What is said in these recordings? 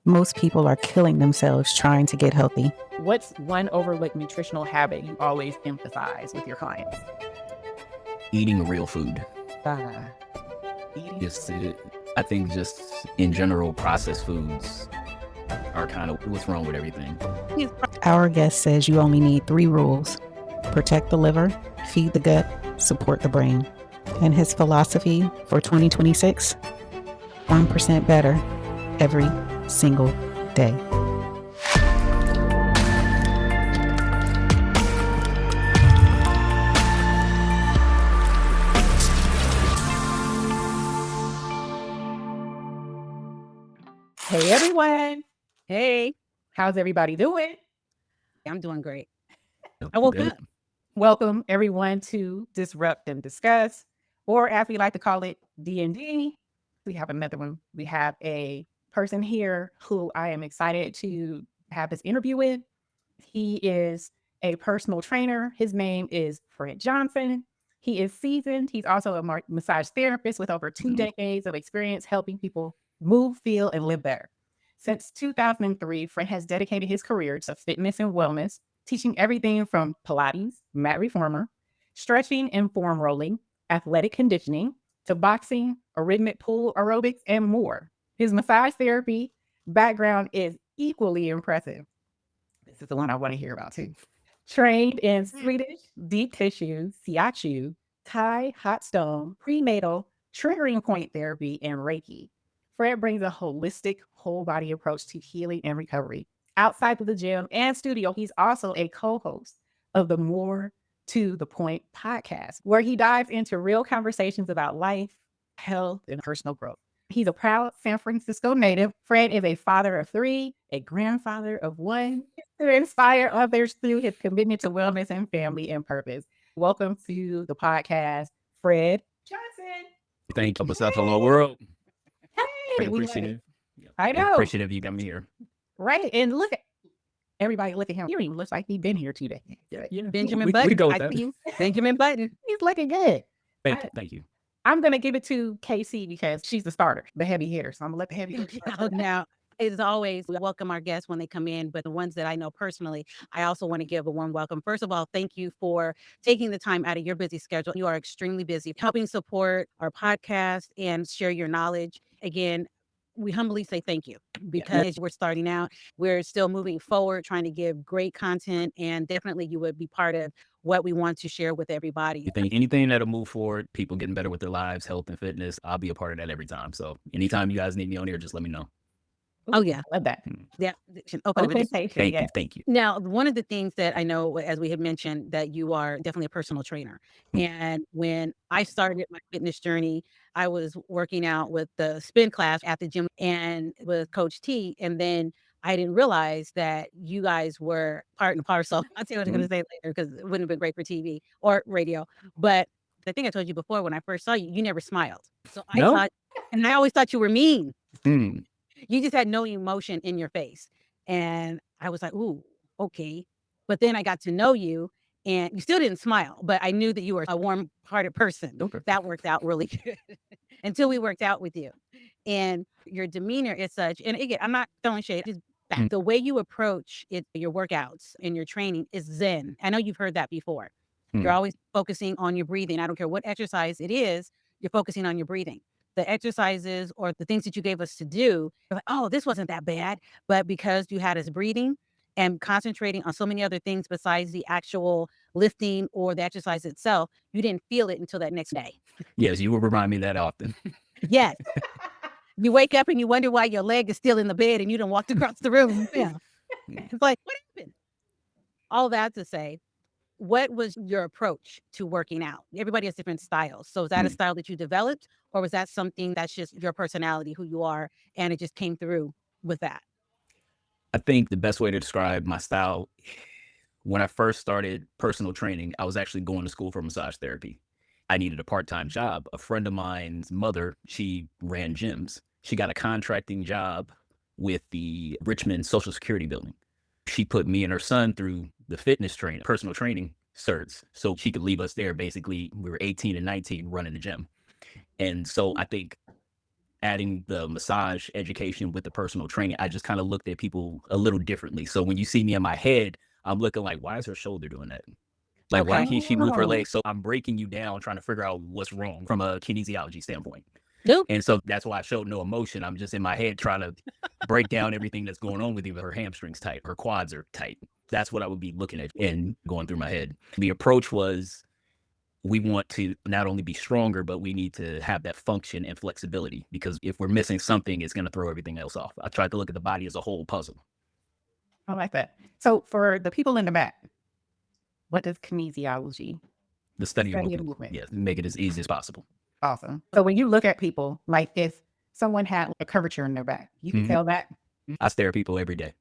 Most people are killing themselves trying to get healthy. What's one overlooked nutritional habit you always emphasize with your clients? Eating real food. Eating. I think just in general, processed foods are kind of what's wrong with everything. Our guest says you only need 3 rules: protect the liver, feed the gut, support the brain. And his philosophy for 2026: 1% better every single day. Hey, everyone. Hey, How's everybody doing? I'm doing great. I woke up. Welcome, everyone, to Disrupt and Discuss, or as we like to call it, D&D. We have another one. We have a person here who I am excited to have this interview with. He is a personal trainer. His name is Fred Johnson. He is seasoned. He's also a massage therapist with over 2 decades of experience helping people move, feel, and live better. Since 2003, Fred has dedicated his career to fitness and wellness, teaching everything from Pilates, mat reformer, stretching and foam rolling, athletic conditioning, to boxing, rhythmic pool aerobics, and more. His massage therapy background is equally impressive. This is the one I want to hear about too. Trained in Swedish, deep tissue, shiatsu, Thai, hot stone, prenatal, triggering point therapy, and Reiki. Fred brings a holistic, whole body approach to healing and recovery. Outside of the gym and studio, he's also a co-host of the More to the Point podcast, where he dives into real conversations about life, health, and personal growth. He's a proud San Francisco native. Fred is a father of 3, a grandfather of 1, to inspire others through his commitment to wellness and family and purpose. Welcome to the podcast, Fred Johnson. Thank you. What's up, hello world? Hey, Appreciative. I know. Appreciative you got me here. Right. And look at everybody, look at him. He even looks like he's been here today. Yeah, Benjamin we Button. go with I that. see you. Benjamin Button. He's looking good. Thank you. I'm going to give it to KC because she's the starter, the heavy hitter. So I'm going to let the heavy hitter start. Now, as always, we welcome our guests when they come in, but the ones that I know personally, I also want to give a warm welcome. First of all, thank you for taking the time out of your busy schedule. You are extremely busy helping support our podcast and share your knowledge. Again, we humbly say thank you because we're starting out. We're still moving forward, trying to give great content, and definitely you would be part of what we want to share with everybody. You think anything that'll move forward, people getting better with their lives, health and fitness, I'll be a part of that every time. So anytime you guys need me on here, just let me know. Oh, yeah. Love that. Yeah. Open Invitation. Thank you. Now, one of the things that I know, as we had mentioned, that you are definitely a personal trainer. And when I started my fitness journey, I was working out with the spin class at the gym and with Coach T. And then I didn't realize that you guys were part and parcel. I'll tell you what I'm going to say later because it wouldn't have been great for TV or radio. But the thing I told you before, when I first saw you, you never smiled. So I thought, and I always thought you were mean. You just had no emotion in your face. And I was like, ooh, okay. But then I got to know you and you still didn't smile, but I knew that you were a warm-hearted person. Okay. That worked out really good until we worked out with you. And your demeanor is such, and again, I'm not throwing shade, just fact. The way you approach it, your workouts and your training is zen. I know you've heard that before. You're always focusing on your breathing. I don't care what exercise it is, you're focusing on your breathing. The exercises or the things that you gave us to do, you're like, oh, this wasn't that bad. But because you had us breathing and concentrating on so many other things besides the actual lifting or the exercise itself, you didn't feel it until that next day. Yes, you will remind me that often. Yes. You wake up and you wonder why your leg is still in the bed and you done walked across the room. Yeah. It's like, what happened? All that to say, what was your approach to working out? Everybody has different styles. So is that a style that you developed or was that something that's just your personality, who you are, and it just came through with that? I think the best way to describe my style, when I first started personal training, I was actually going to school for massage therapy. I needed a part-time job. A friend of mine's mother, she ran gyms. She got a contracting job with the Richmond Social Security building. She put me and her son through the fitness training, personal training certs, so she could leave us there. Basically, we were 18 and 19 running the gym. And so I think adding the massage education with the personal training, I just kind of looked at people a little differently. So when you see me in my head, I'm looking like, why is her shoulder doing that? Like, why Okay. can't she move her Oh. legs? So I'm breaking you down, trying to figure out what's wrong from a kinesiology standpoint. Nope. And so that's why I showed no emotion. I'm just in my head trying to break down everything that's going on with you. Her hamstrings tight, her quads are tight. That's what I would be looking at and going through my head. The approach was, we want to not only be stronger, but we need to have that function and flexibility, because if we're missing something, it's going to throw everything else off. I tried to look at the body as a whole puzzle. I like that. So for the people in the back, what does kinesiology? The study of Study of movement. movement. Yes, make it as easy as possible. Awesome. So when you look at people, like if someone had a curvature in their back, you can Mhm. tell that. I stare at people every day.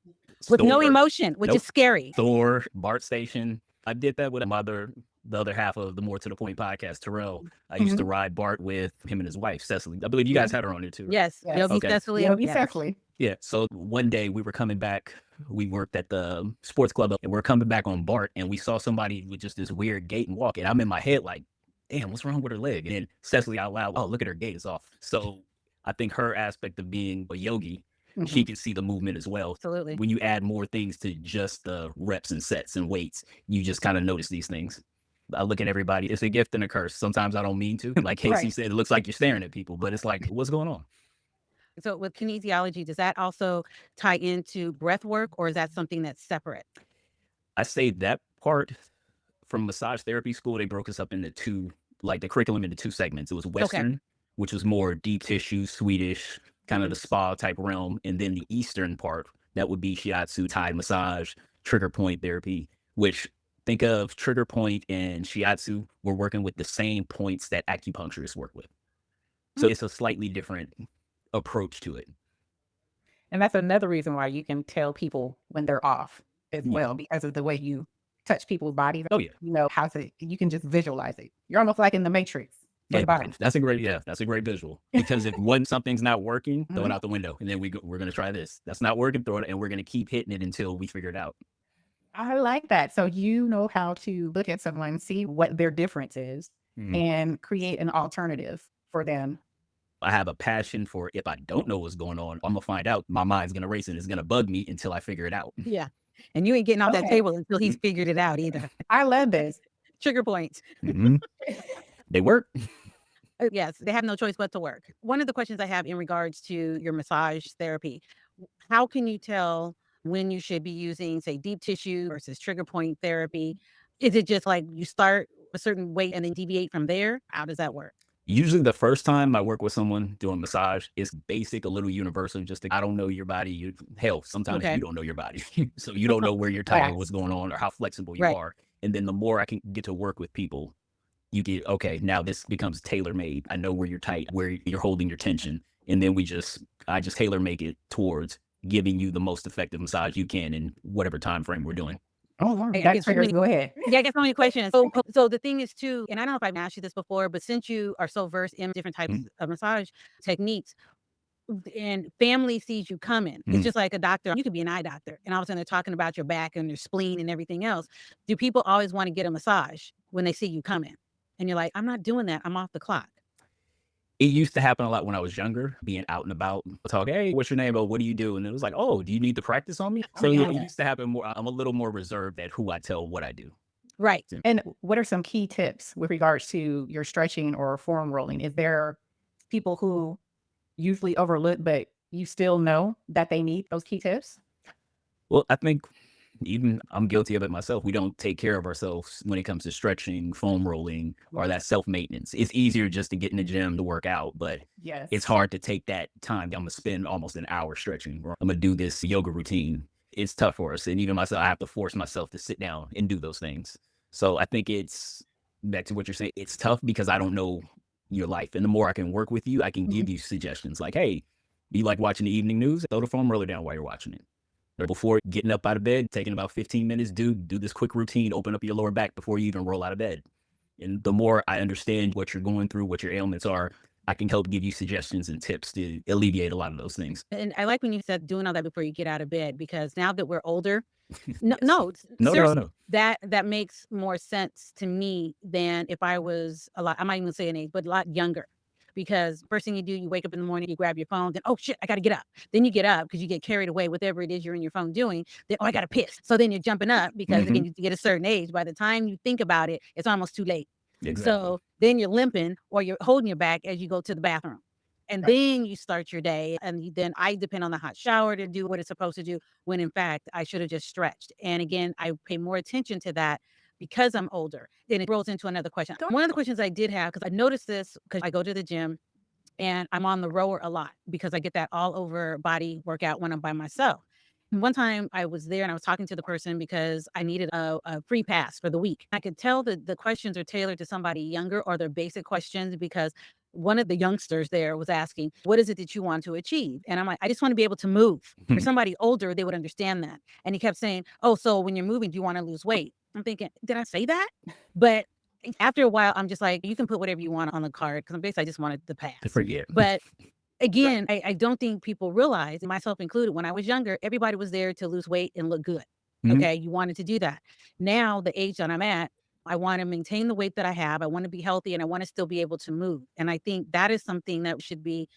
With no Thor, emotion, which Nope. is scary. Thor, Bart Station. I did that with the other half of the More to the Point podcast, Terrell. I used to ride Bart with him and his wife, Cecily. I believe you guys had her on there too. Yes. Yes. Yogi Okay. Cecily. Yogi Yeah. Cecily. Yeah. So one day we were coming back. We worked at the sports club and we're coming back on Bart, and we saw somebody with just this weird gait and walk. And I'm in my head like, damn, what's wrong with her leg? And then Cecily out loud, oh, look at her gait, it's off. So I think her aspect of being a yogi, she can see the movement as well. Absolutely. When you add more things to just the reps and sets and weights, you just kind of notice these things. I look at everybody, it's a gift and a curse. Sometimes I don't mean to. Like Casey Right. said, it looks like you're staring at people, but it's like, what's going on? So with kinesiology, does that also tie into breath work, or is that something that's separate? I say that part from massage therapy school, they broke us up into two, like the curriculum into two segments. It was Western, which was more deep tissue, Swedish, kind of the spa type realm. And then the Eastern part, that would be shiatsu, Thai massage, trigger point therapy, which think of trigger point and shiatsu, we're working with the same points that acupuncturists work with. So it's a slightly different approach to it. And that's another reason why you can tell people when they're off as Yeah. well, because of the way you touch people's bodies. Oh, yeah. You know how to, you can just visualize it. You're almost like in the Matrix. for the Yeah, body. that's a great visual, because if something's not working, throw it out the window, and then we're going to try this. That's not working, throw it, and we're going to keep hitting it until we figure it out. I like that. So you know how to look at someone, see what their difference is, and create an alternative for them. I have a passion for, if I don't know what's going on, I'm gonna find out. My mind's gonna race and it's gonna bug me until I figure it out. Yeah. And you ain't getting off that Okay. table until he's figured it out either. I love this. Trigger points. They work. Yes, they have no choice but to work. One of the questions I have in regards to your massage therapy, how can you tell when you should be using, say, deep tissue versus trigger point therapy? Is it just like you start a certain way and then deviate from there? How does that work? Usually the first time I work with someone doing massage, it's basic, a little universal. Just I don't know your body. Hell, sometimes Okay. you don't know your body. So you don't know where you're tight or what's going on or how flexible you Right. are. And then the more I can get to work with people, you get, okay, now this becomes tailor-made. I know where you're tight, where you're holding your tension. And then I just tailor make it towards giving you the most effective massage you can in whatever time frame we're doing. Oh, Lord. Hey, I That get so triggers. many- Go ahead. Yeah, I guess so many questions. So the thing is too, and I don't know if I've asked you this before, but since you are so versed in different types of massage techniques, and family sees you coming, it's just like a doctor. You could be an eye doctor, and all of a sudden they're talking about your back and your spleen and everything else. Do people always want to get a massage when they see you coming? And you're like, I'm not doing that. I'm off the clock. It used to happen a lot when I was younger, being out and about, talk, hey, what's your name? Oh, what do you do? And it was like, oh, do you need to practice on me? So yeah. it used to happen more. I'm a little more reserved at who I tell what I do. Right. And what are some key tips with regards to your stretching or foam rolling? Is there people who usually overlook, but you still know that they need those key tips? Well, I think even I'm guilty of it myself. We don't take care of ourselves when it comes to stretching, foam rolling, or that self-maintenance. It's easier just to get in the gym to work out, but Yes. it's hard to take that time. I'm going to spend almost an hour stretching, or I'm going to do this yoga routine. It's tough for us. And even myself, I have to force myself to sit down and do those things. So I think it's back to what you're saying. It's tough because I don't know your life. And the more I can work with you, I can give you suggestions like, hey, you like watching the evening news? Throw the foam roller down while you're watching it. Or before getting up out of bed, taking about 15 minutes, do this quick routine, open up your lower back before you even roll out of bed. And the more I understand what you're going through, what your ailments are, I can help give you suggestions and tips to alleviate a lot of those things. And I like when you said doing all that before you get out of bed, because now that we're older, No, seriously, that makes more sense to me than if I was a lot, I'm not even saying age, but a lot younger. because first thing you do, you wake up in the morning, you grab your phone, then, oh shit, I got to get up. Then you get up because you get carried away with whatever it is you're in your phone doing. Then, oh, I got to piss. So then you're jumping up because again, you get a certain age. By the time you think about it, it's almost too late. Exactly. So then you're limping or you're holding your back as you go to the bathroom. And then you start your day. And then I depend on the hot shower to do what it's supposed to do, when in fact, I should have just stretched. And again, I pay more attention to that because I'm older. Then it rolls into another question. One of the questions I did have, because I noticed this because I go to the gym and I'm on the rower a lot because I get that all over body workout when I'm by myself. And one time I was there and I was talking to the person because I needed a free pass for the week. I could tell that the questions are tailored to somebody younger, or they're basic questions, because one of the youngsters there was asking, what is it that you want to achieve? And I'm like, I just want to be able to move. For somebody older, they would understand that. And he kept saying, oh, so when you're moving, do you want to lose weight? I'm thinking, did I say that? But after a while, I'm just like, you can put whatever you want on the card, because basically I just wanted the pass. Forget. But again, I don't think people realize, myself included, when I was younger, everybody was there to lose weight and look good. Okay, you wanted to do that. Now, the age that I'm at, I want to maintain the weight that I have. I want to be healthy and I want to still be able to move. And I think that is something that should be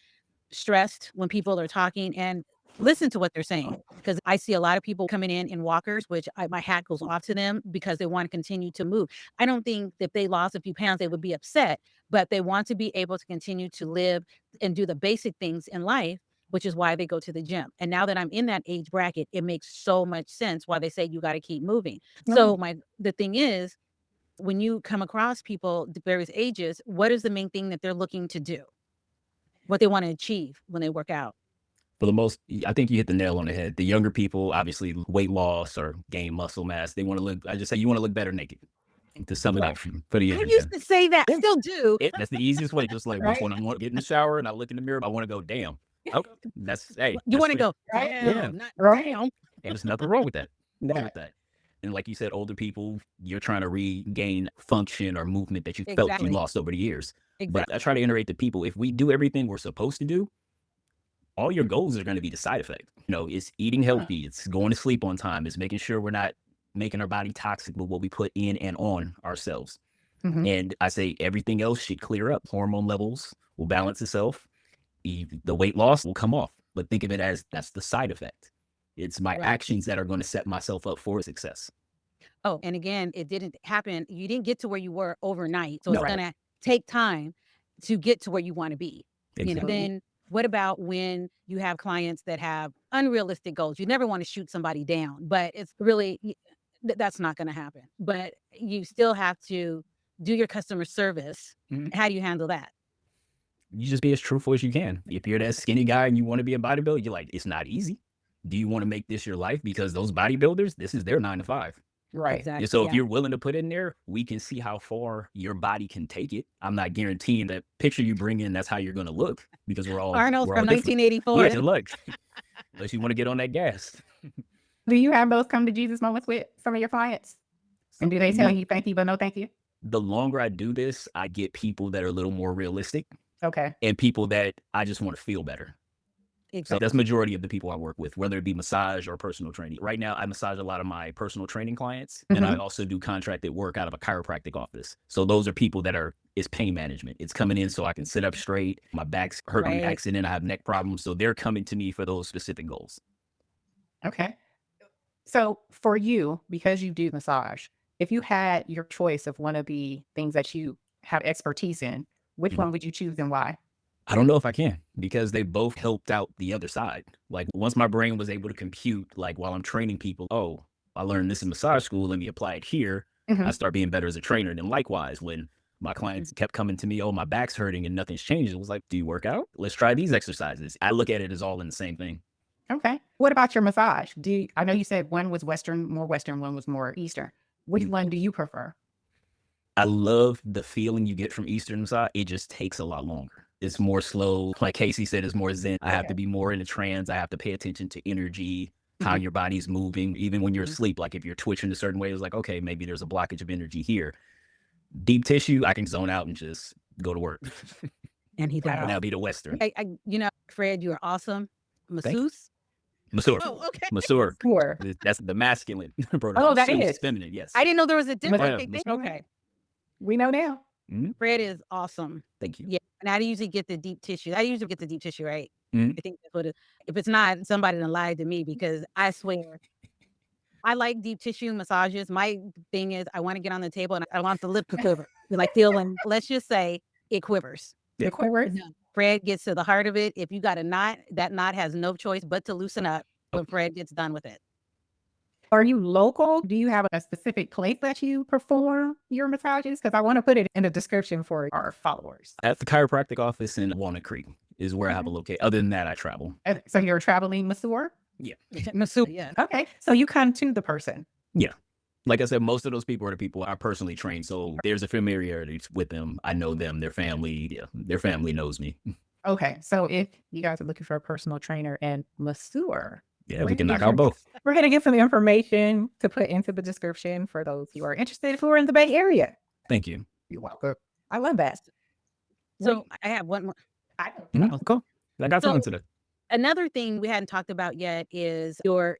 stressed when people are talking, and listen to what they're saying. Because I see a lot of people coming in walkers, which my hat goes off to them because they want to continue to move. I don't think that if they lost a few pounds, they would be upset, but they want to be able to continue to live and do the basic things in life, which is why they go to the gym. And now that I'm in that age bracket, it makes so much sense why they say you got to keep moving. So the thing is, when you come across people at various ages, what is the main thing that they're looking to do? What they want to achieve when they work out? For the most, I think you hit the nail on the head. The younger people, obviously, weight loss or gain muscle mass. They want to look, I just say, you want to look better naked. To sum it up for the I used to say that. I still do. That's the easiest way. Just like when I want to get in the shower and I look in the mirror, I want to go, damn. Okay. You want to go, Damn. not Right. damn. And there's nothing wrong with that. No. With that. And like you said, older people, you're trying to regain function or movement that you felt you Exactly. lost over the years. Exactly. But I try to iterate to people, if we do everything we're supposed to do, all your goals are going to be the side effect. It's eating healthy, it's going to sleep on time, it's making sure we're not making our body toxic with what we put in and on ourselves. And I say everything else should clear up. Hormone levels will balance itself. The weight loss will come off. But think of it as that's the side effect. It's my actions that are going to set myself up for success. Oh, and again, it didn't happen. You didn't get to where you were overnight. So No. it's going to take time to get to where you want to be. Exactly. Then what about when you have clients that have unrealistic goals? You never want to shoot somebody down, but it's really, that's not going to happen. But you still have to do your customer service. How do you handle that? You just be as truthful as you can. If you're that skinny guy and you want to be a bodybuilder, you're like, it's not easy. Do you want to make this your life? Because those bodybuilders, this is their 9 to 5. Right. Exactly. So if you're willing to put in there, we can see how far your body can take it. I'm not guaranteeing that picture you bring in, that's how you're going to look, because we're all Arnold we're all from different. 1984. Yeah, good luck. Unless you want to get on that gas. Do you have those come to Jesus moments with some of your clients? And do they tell you thank you, but no thank you? The longer I do this, I get people that are a little more realistic Okay. and people that I just want to feel better. So Exactly. that's majority of the people I work with, whether it be massage or personal training. Right now, I massage a lot of my personal training clients, and I also do contracted work out of a chiropractic office. So those are people that it's pain management. It's coming in so I can sit up straight. My back's hurt from an accident. I have neck problems. So they're coming to me for those specific goals. Okay. So for you, because you do massage, if you had your choice of one of the things that you have expertise in, which one would you choose and why? I don't know if I can, because they both helped out the other side. Like once my brain was able to compute, like while I'm training people, oh, I learned this in massage school, let me apply it here. I start being better as a trainer. And then likewise, when my clients kept coming to me, oh, my back's hurting and nothing's changed, it was like, do you work out? Let's try these exercises. I look at it as all in the same thing. Okay. What about your massage? I know you said one was more Western, one was more Eastern. Which one do you prefer? I love the feeling you get from Eastern massage. It just takes a lot longer. It's more slow. Like Casey said, it's more zen. I have to be more in a trance. I have to pay attention to energy, how your body's moving. Even when you're asleep, like if you're twitching a certain way, it's like, okay, maybe there's a blockage of energy here. Deep tissue, I can zone out and just go to work. And he does. And that'll be the Western. Fred, you are awesome. Masseuse? Masseur. Oh, okay. Masseur. Sure. That's the masculine protocol. Oh, that Masseuse is feminine, yes. I didn't know there was a difference. Yeah, Okay. We know now. Fred is awesome. Thank you. Yeah. And I usually get the deep tissue. I usually get the deep tissue, right? Mhm. I think that's what it is. If it's not, somebody done lied to me, because I swear I like deep tissue massages. My thing is I want to get on the table and I want the lip to quiver. Like feeling, let's just say it quivers. Yeah. The quiver. No. Fred gets to the heart of it. If you got a knot, that knot has no choice but to loosen up when Fred gets done with it. Are you local? Do you have a specific place that you perform your massages? Because I want to put it in the description for our followers. At the chiropractic office in Walnut Creek is where I have a locate. Other than that, I travel. So you're a traveling masseur? Masseur, yeah. Okay. So you come to the person. Like I said, most of those people are the people I personally train. So there's a familiarity with them. I know them, their family. Yeah, their family knows me. Okay. So if you guys are looking for a personal trainer and masseur, Yeah, we can knock out both. we're going to get some information to put into the description for those who are interested who are in the Bay Area. Thank you. You're welcome. I love that. So I have one more. No, cool. I got So- something to that. Another thing we hadn't talked about yet is your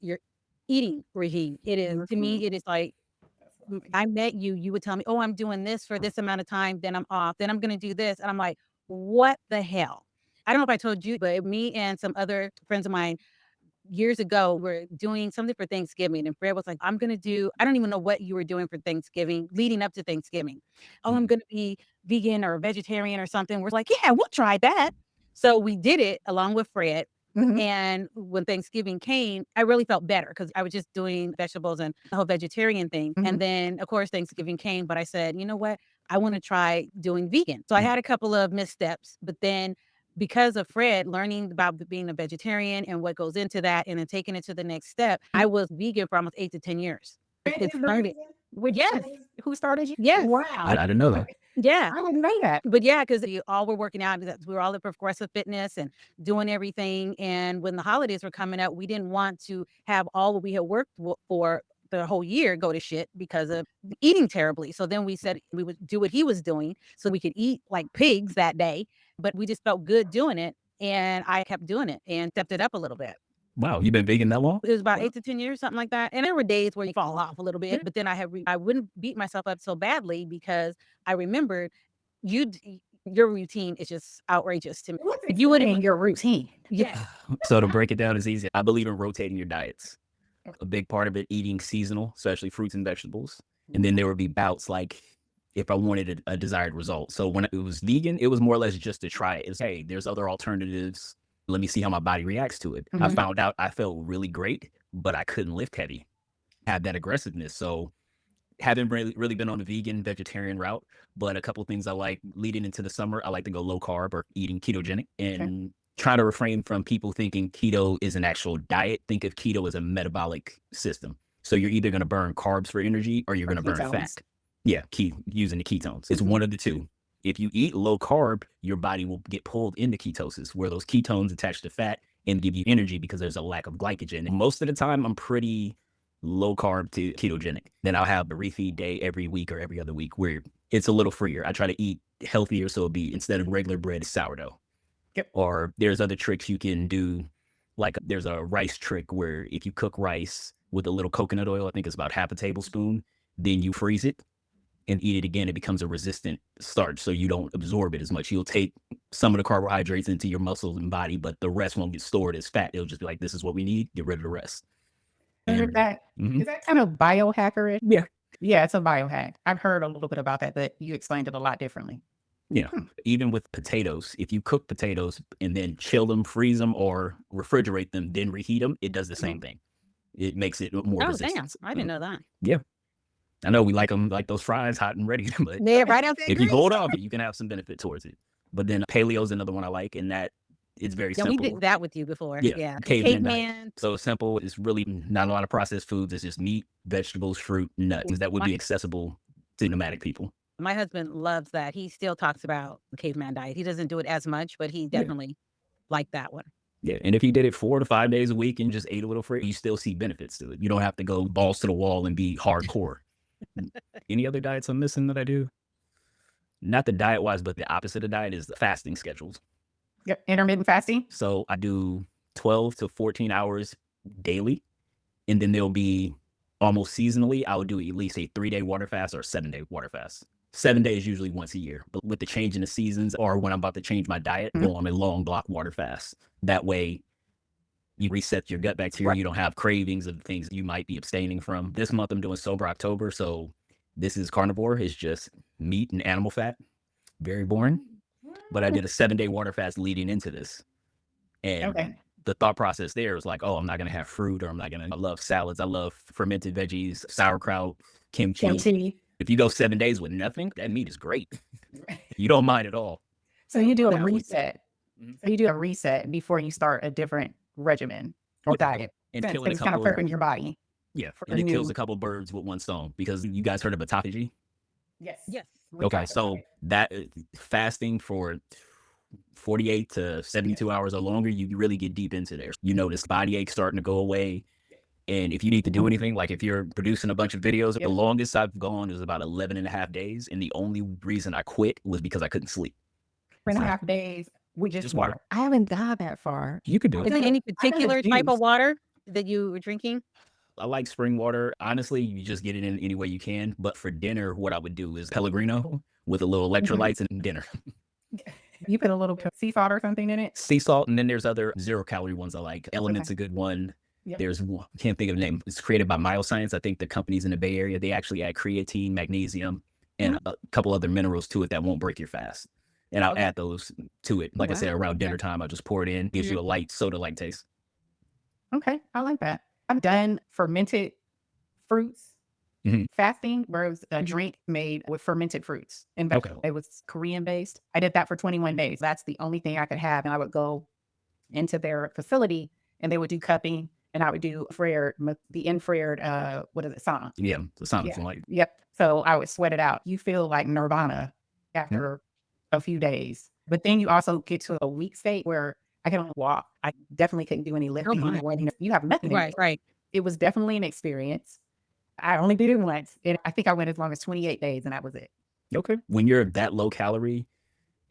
eating regime. It is, to me, it is like, I met you, you would tell me, oh, I'm doing this for this amount of time, then I'm off, then I'm going to do this. And I'm like, what the hell? I don't know if I told you, but me and some other friends of mine years ago were doing something for Thanksgiving. And Fred was like, I don't even know what you were doing for Thanksgiving, leading up to Thanksgiving. Oh, I'm going to be vegan or vegetarian or something. We're like, yeah, we'll try that. So we did it along with Fred. Mhm. And when Thanksgiving came, I really felt better because I was just doing vegetables and the whole vegetarian thing. Mhm. And then, of course, Thanksgiving came, but I said, you know what? I want to try doing vegan. So I had a couple of missteps, but then because of Fred learning about being a vegetarian and what goes into that, and then taking it to the next step, I was vegan for almost 8 to 10 years. It's learning. Yes. Who started you? Yes. Wow. I didn't know that. Yeah. I didn't know that. But yeah, because we all were working out. We were all at Progressive Fitness and doing everything. And when the holidays were coming up, we didn't want to have all what we had worked for the whole year go to shit because of eating terribly. So then we said we would do what he was doing so we could eat like pigs that day. But we just felt good doing it. And I kept doing it and stepped it up a little bit. Wow, you've been vegan that long? It was about 8 to 10 years, something like that. And there were days where you fall off a little bit, but then I wouldn't beat myself up so badly because I remembered your routine is just outrageous to me. If you wouldn't your routine. Yeah. So to break it down is easy. I believe in rotating your diets. A big part of it, eating seasonal, especially fruits and vegetables. And then there would be bouts like if I wanted a desired result. So when it was vegan, it was more or less just to try it. It's, hey, there's other alternatives. Let me see how my body reacts to it. I Mhm. found out I felt really great, but I couldn't lift heavy, had that aggressiveness. So haven't really been on the vegan vegetarian route, but a couple of things I like leading into the summer, I like to go low carb or eating ketogenic and try to refrain from people thinking keto is an actual diet. Think of keto as a metabolic system. So you're either going to burn carbs for energy or you're going to burn ketones. fat. Yeah, using the ketones. It's one of the two. If you eat low carb, your body will get pulled into ketosis, where those ketones attach to fat and give you energy because there's a lack of glycogen. And most of the time, I'm pretty low carb to ketogenic. Then I'll have a refeed day every week or every other week where it's a little freer. I try to eat healthier, so it'll be instead of regular bread, it's sourdough. Yep. Or there's other tricks you can do, like there's a rice trick where if you cook rice with a little coconut oil, I think it's about half a tablespoon, then you freeze it and eat it again, it becomes a resistant starch, so you don't absorb it as much. You'll take some of the carbohydrates into your muscles and body, but the rest won't get stored as fat. It'll just be like, this is what we need, get rid of the rest. Is And- that Mhm. is that kind of biohackerish? Yeah. Yeah, it's a biohack. I've heard a little bit about that, but you explained it a lot differently. Yeah. Even with potatoes, if you cook potatoes and then chill them, freeze them, or refrigerate them, then reheat them, it does the same thing. It makes it more Oh, damn. resistant. I didn't know that. I know we like them like those fries hot and ready, but Yeah, right out there. if you hold off, you can have some benefit towards it. But then paleo is another one I like, and that it's very Yeah, we simple. did that with you before. Yeah, Yeah. caveman diet. Caveman. So simple. It's really not a lot of processed foods. It's just meat, vegetables, fruit, nuts. That would be accessible to nomadic people. My husband loves that. He still talks about the caveman diet. He doesn't do it as much, but he definitely liked that one. Yeah, and if you did it 4 to 5 days a week and just ate a little fruit, you still see benefits to it. You don't have to go balls to the wall and be hardcore. Any other diets I'm missing that I do? Not the diet wise, but the opposite of diet is the fasting schedules. Yep. Intermittent fasting. So I do 12 to 14 hours daily, and then there'll be almost seasonally, I would do at least a 3-day water fast or a 7-day water fast. 7 days, usually once a year. But with the change in the seasons or when I'm about to change my diet, Mhm. go on a long block water fast. That way you reset your gut bacteria. Right. You don't have cravings of things you might be abstaining from. This month I'm doing sober October. So this is carnivore. It's just meat and animal fat. Very boring. But I did a 7-day water fast leading into this. And Okay. the thought process there was like, oh, I'm not going to have fruit, or I love salads. I love fermented veggies, sauerkraut, kimchi. Kimchi. If you go 7 days with nothing, that meat is great. You don't mind at all. So you do a That was- reset. Mhm. So you do a reset before you start a different regimen or Yeah. diet. And Since killing a it's kind of couple, prepping your body. yeah, for and it kills new- a couple birds with one stone, because you guys heard of autophagy? Yes. Yes. We Okay, talked so about it. that fasting for 48 to 72 hours or longer, you really get deep into there. You notice body ache starting to go away. And if you need to do anything, like if you're producing a bunch of videos, Yep. the longest I've gone is about 11 and a half days. And the only reason I quit was because I couldn't sleep. 3.5 days. We just Just water. I haven't got that far. You could do Is it. there Okay. any I got a particular type of juice. water that you were drinking? I like spring water. Honestly, you just get it in any way you can. But for dinner, what I would do is Pellegrino with a little electrolytes and dinner. You put a little sea salt or something in it. Sea salt, and then there's other 0-calorie ones I like. Element's a good one. Yep. There's one, can't think of the name. It's created by Myoscience. I think the company's in the Bay Area. They actually add creatine, magnesium, and a couple other minerals to it that won't break your fast. And I'll Okay. add those to it. Like I said, Wow. around Okay. dinner time, I'll just pour it in. Gives you a light soda-like taste. Okay. I like that. I've done fermented fruits Mhm. fasting, where it was a drink made with fermented fruits and Okay. vegetables. It was Korean based. I did that for 21 days. That's the only thing I could have. And I would go into their facility and they would do cupping, and I would do the infrared, what is it, sauna. Yeah, the sauna Yeah. light. Yep. So I would sweat it out. You feel like nirvana after a few days. But then you also get to a weak state where I can only walk. I definitely couldn't do any lifting. my. You have nothing. in Right, you. right. It was definitely an experience. I only did it once. And I think I went as long as 28 days, and that was it. Okay. When you're that low calorie,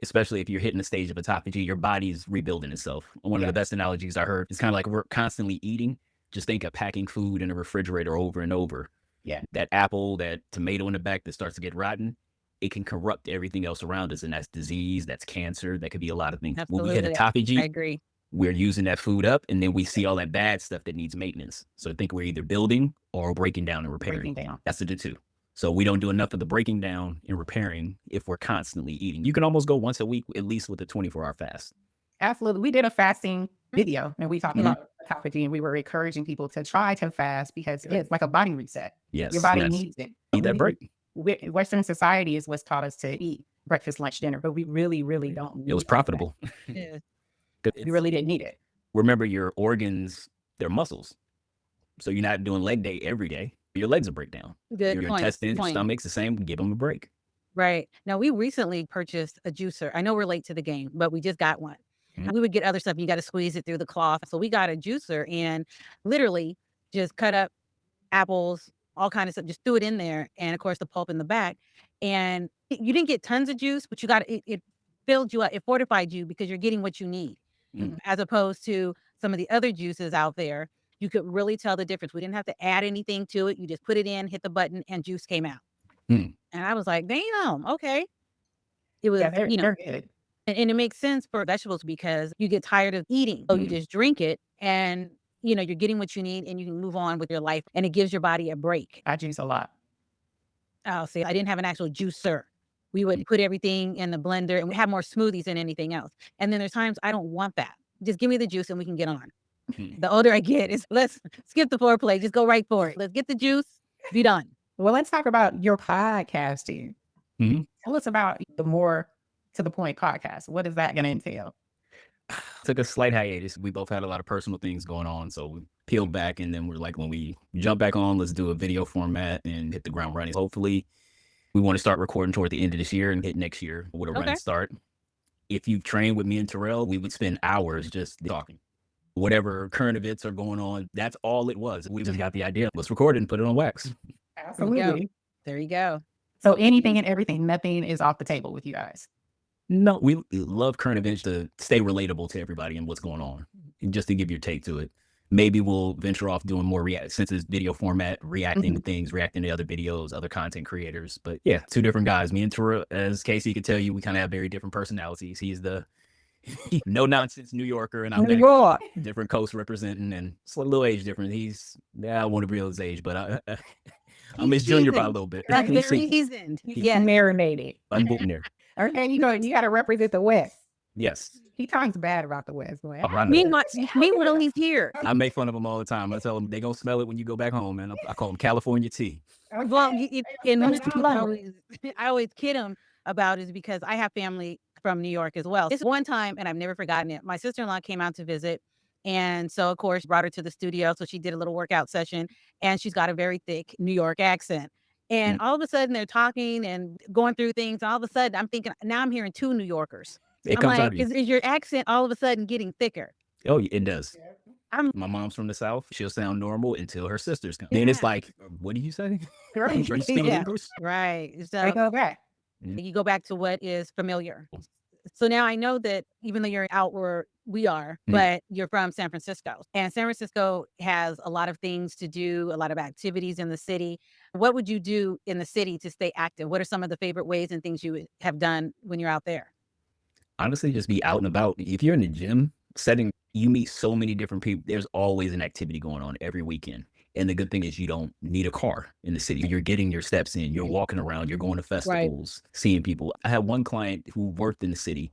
especially if you're hitting the stage of autophagy, your body's rebuilding itself. One of the best analogies I heard is kind of like we're constantly eating. Just think of packing food in a refrigerator over and over. Yeah. That apple, that tomato in the back that starts to get rotten, it can corrupt everything else around us. And that's disease, that's cancer, that could be a lot of things. When we hit Absolutely. I autophagy, agree. we're using that food up, and then we see all that bad stuff that needs maintenance. So I think we're either building or breaking down and repairing. Breaking down. That's the two. So we don't do enough of the breaking down and repairing if we're constantly eating. You can almost go once a week, at least with a 24-hour fast. Absolutely. We did a fasting video, and we talked about autophagy, and we were encouraging people to try to fast because it's like a body reset. Yes. Your body yes. needs it. Need that break. Western society is what's taught us to eat breakfast, lunch, dinner, but we really, really don't. It was need profitable. Yeah. that. We really didn't need it. Remember, your organs, they're muscles. So you're not doing leg day every day. Your legs will break down. Good Your point. intestines, point. stomach's the same. Give them a break. Right. Now, we recently purchased a juicer. I know we're late to the game, but we just got one. Mhm. We would get other stuff. You got to squeeze it through the cloth. So we got a juicer and literally just cut up apples, all kinds of stuff, just threw it in there. And of course, the pulp in the back. And you didn't get tons of juice, but you got it filled you up. It fortified you because you're getting what you need. Mhm. As opposed to some of the other juices out there, you could really tell the difference. We didn't have to add anything to it. You just put it in, hit the button, and juice came out. Mm. And I was like, damn, okay. It was, Yeah, they're they're good. and it makes sense for vegetables because you get tired of eating. So you just drink it and, you're getting what you need and you can move on with your life and it gives your body a break. I juice a lot. Oh, see, I didn't have an actual juicer. We would put everything in the blender and we have more smoothies than anything else. And then there's times I don't want that. Just give me the juice and we can get on. Mhm. The older I get is let's skip the foreplay. Just go right for it. Let's get the juice, be done. Well, let's talk about your podcasting. Mhm. Tell us about the more to the point podcast. What is that going to entail? Took a slight hiatus. We both had a lot of personal things going on. So we peeled back, and then we're like, when we jump back on, let's do a video format and hit the ground running. Hopefully, we want to start recording toward the end of this year and hit next year with a running start. If you train with me and Terrell, we would spend hours just talking. Whatever current events are going on, that's all it was. We just got the idea. Let's record it and put it on wax. Absolutely. There you go. So anything and everything, nothing is off the table with you guys. No, we love current events to stay relatable to everybody and what's going on, and just to give your take to it. Maybe we'll venture off doing more since it's video format, reacting to things, reacting to other videos, other content creators. But yeah, two different guys. Me and Tura, as Casey could tell you, we kind of have very different personalities. He's the no nonsense New Yorker, and I'm New that York. different coast representing, and it's a little age difference. I won't reveal his age, but I'm his junior by a little bit. Like He's very seasoned. Yeah, marinated. unborn there. Okay, you got to represent the West. Yes. He talks bad about the West. Boy. Oh, I know. Meanwhile, he's here. I make fun of them all the time. I tell them they gonna smell it when you go back home, man. I call them California tea. Well, I always kid him about it because I have family from New York as well. This one time, and I've never forgotten it, my sister-in-law came out to visit. And so, of course, brought her to the studio. So she did a little workout session, and she's got a very thick New York accent. And all of a sudden they're talking and going through things. All of a sudden I'm thinking, now I'm hearing two New Yorkers. It I'm comes out like, of you. is your accent all of a sudden getting thicker? Oh, it does. I'm- My mom's from the South. She'll sound normal until her sisters come. Then it's like, what do you say? Are you speaking Yeah. English? Right. I So go back. you go back to what is familiar. So now I know that even though you're out where we are, but you're from San Francisco, and San Francisco has a lot of things to do, a lot of activities in the city. What would you do in the city to stay active? What are some of the favorite ways and things you have done when you're out there? Honestly, just be out and about. If you're in the gym setting, you meet so many different people. There's always an activity going on every weekend. And the good thing is you don't need a car in the city. You're getting your steps in. You're walking around. You're going to festivals, seeing people. I had one client who worked in the city,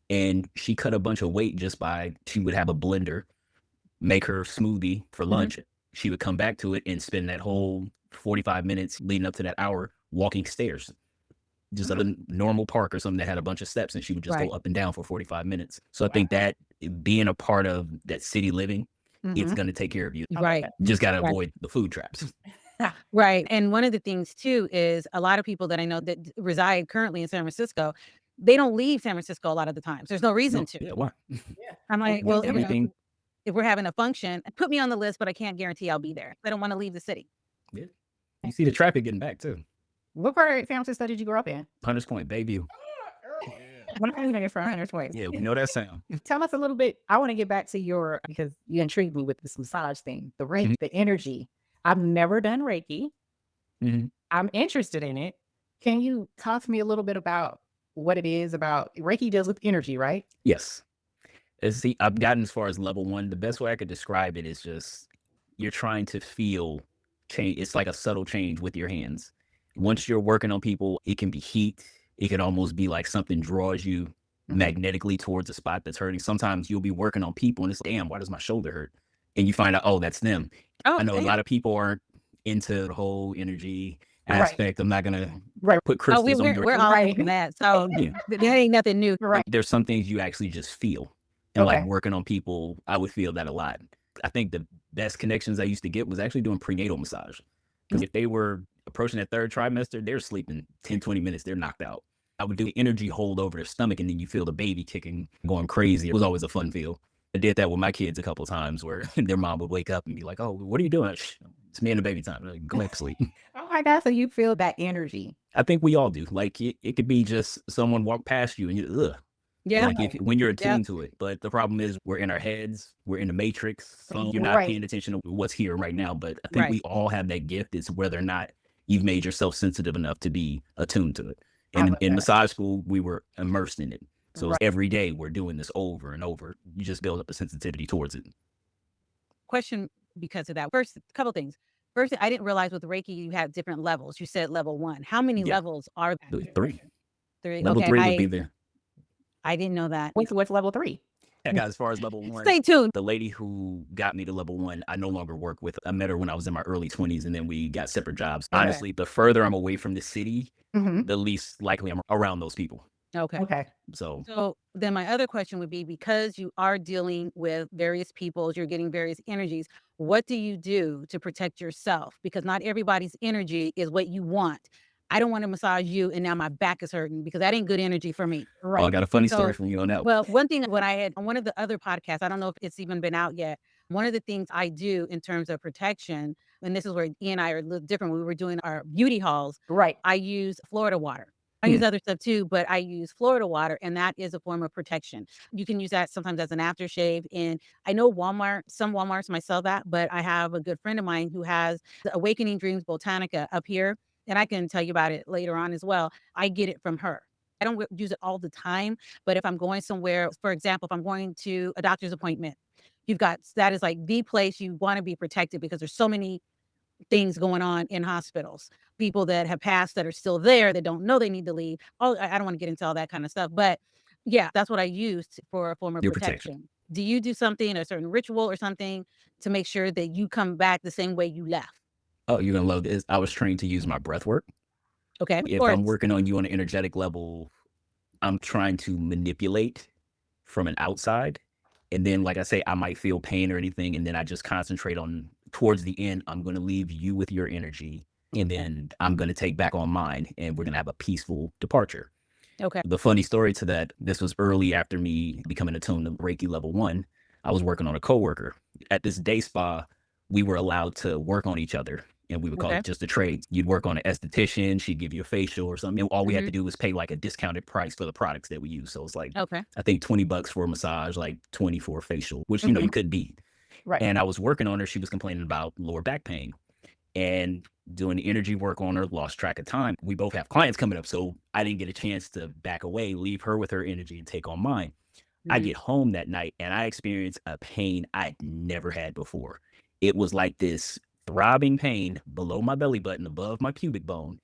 and she cut a bunch of weight just by, she would have a blender, make her smoothie for lunch. She would come back to it and spend that whole 45 minutes leading up to that hour walking stairs. Just at a normal park or something that had a bunch of steps, and she would just go up and down for 45 minutes. So I think that being a part of that city living, it's going to take care of you. Right. You just got to avoid the food traps. Right. And one of the things too is a lot of people that I know that reside currently in San Francisco, they don't leave San Francisco a lot of the times. There's no reason to. Yeah, why? I'm like, well, Everything. if we're having a function, put me on the list, but I can't guarantee I'll be there. I don't want to leave the city. Yeah. You see the traffic getting back too. What part of San Francisco did you grow up in? Hunters Point, Bayview. What are you from Hunters Point? Yeah, we know that sound. Tell us a little bit. I want to get back to because you intrigued me with this massage thing, the Reiki, the energy. I've never done Reiki. I'm interested in it. Can you talk to me a little bit about what it is about Reiki deals with energy, right? Yes. See, I've gotten as far as level 1. The best way I could describe it is just you're trying to feel change. It's like a subtle change with your hands. Once you're working on people, it can be heat. It can almost be like something draws you magnetically towards a spot that's hurting. Sometimes you'll be working on people and it's, damn, why does my shoulder hurt? And you find out, oh, that's them. Oh, I know a lot of people aren't into the whole energy aspect. I'm not going to put crystals on your we're all in that. So that ain't nothing new. Right. There's some things you actually just feel. And like working on people, I would feel that a lot. I think the best connections I used to get was actually doing prenatal massage. Because if they were approaching that 3rd trimester, they're sleeping 10, 20 minutes, they're knocked out. I would do energy hold over their stomach, and then you feel the baby kicking, going crazy. It was always a fun feel. I did that with my kids a couple of times where their mom would wake up and be like, oh, what are you doing? Shh, it's me and the baby time. Like, go back to sleep. Oh my God. So you feel that energy. I think we all do. Like it could be just someone walk past you and you, ugh. Yeah. Like when you're attuned to it. But the problem is we're in our heads, we're in the matrix. So you're not paying attention to what's here right now. But I think we all have that gift. It's whether or not you've made yourself sensitive enough to be attuned to it. And in massage school, we were immersed in it. So every day we're doing this over and over. You just build up a sensitivity towards it. Question because of that. First, a couple things. First, I didn't realize with Reiki you had different levels. You said level 1. How many levels are there? 3. 3. Level 3 would be there. I didn't know that. What's level 3? Yeah, as far as level 1. Stay tuned. The lady who got me to level 1, I no longer work with. I met her when I was in my early 20s, and then we got separate jobs. Honestly, the further I'm away from the city, the least likely I'm around those people. Okay. So then my other question would be, because you are dealing with various peoples, you're getting various energies, what do you do to protect yourself? Because not everybody's energy is what you want. I don't want to massage you and now my back is hurting because that ain't good energy for me. Right. Oh, I got a funny story from you on that. Well, one thing when I had on one of the other podcasts, I don't know if it's even been out yet. One of the things I do in terms of protection, and this is where E and I are a little different. When we were doing our beauty hauls. Right. I use Florida water. I use other stuff too, but I use Florida water, and that is a form of protection. You can use that sometimes as an aftershave. And I know some Walmarts might sell that, but I have a good friend of mine who has the Awakening Dreams Botanica up here, and I can tell you about it later on as well. I get it from her. I don't use it all the time, but if I'm going somewhere, for example, if I'm going to a doctor's appointment, that is like the place you want to be protected, because there's so many things going on in hospitals. People that have passed that are still there that don't know they need to leave. I don't want to get into all that kind of stuff, but yeah, that's what I used for a form of Your protection. protection. Do you do something, a certain ritual or something, to make sure that you come back the same way you left? Oh, you're gonna love this. I was trained to use my breath work. Okay. Of If course. I'm working on you on an energetic level, I'm trying to manipulate from an outside. And then, like I say, I might feel pain or anything. And then I just concentrate on towards the end, I'm going to leave you with your energy. And then I'm going to take back on mine. And we're going to have a peaceful departure. Okay. The funny story to that, this was early after me becoming attuned to Reiki level 1. I was working on a coworker. At this day spa, we were allowed to work on each other. And we would call it just a trade. You'd work on an esthetician, she'd give you a facial or something. And all we had to do was pay like a discounted price for the products that we use. So it's like, Okay. I think $20 for a massage, like 20 for a facial, which, you know, you could beat. Right. And I was working on her. She was complaining about lower back pain and doing the energy work on her, lost track of time. We both have clients coming up. So I didn't get a chance to back away, leave her with her energy and take on mine. I get home that night and I experienced a pain I'd never had before. It was like this throbbing pain below my belly button, above my pubic bone.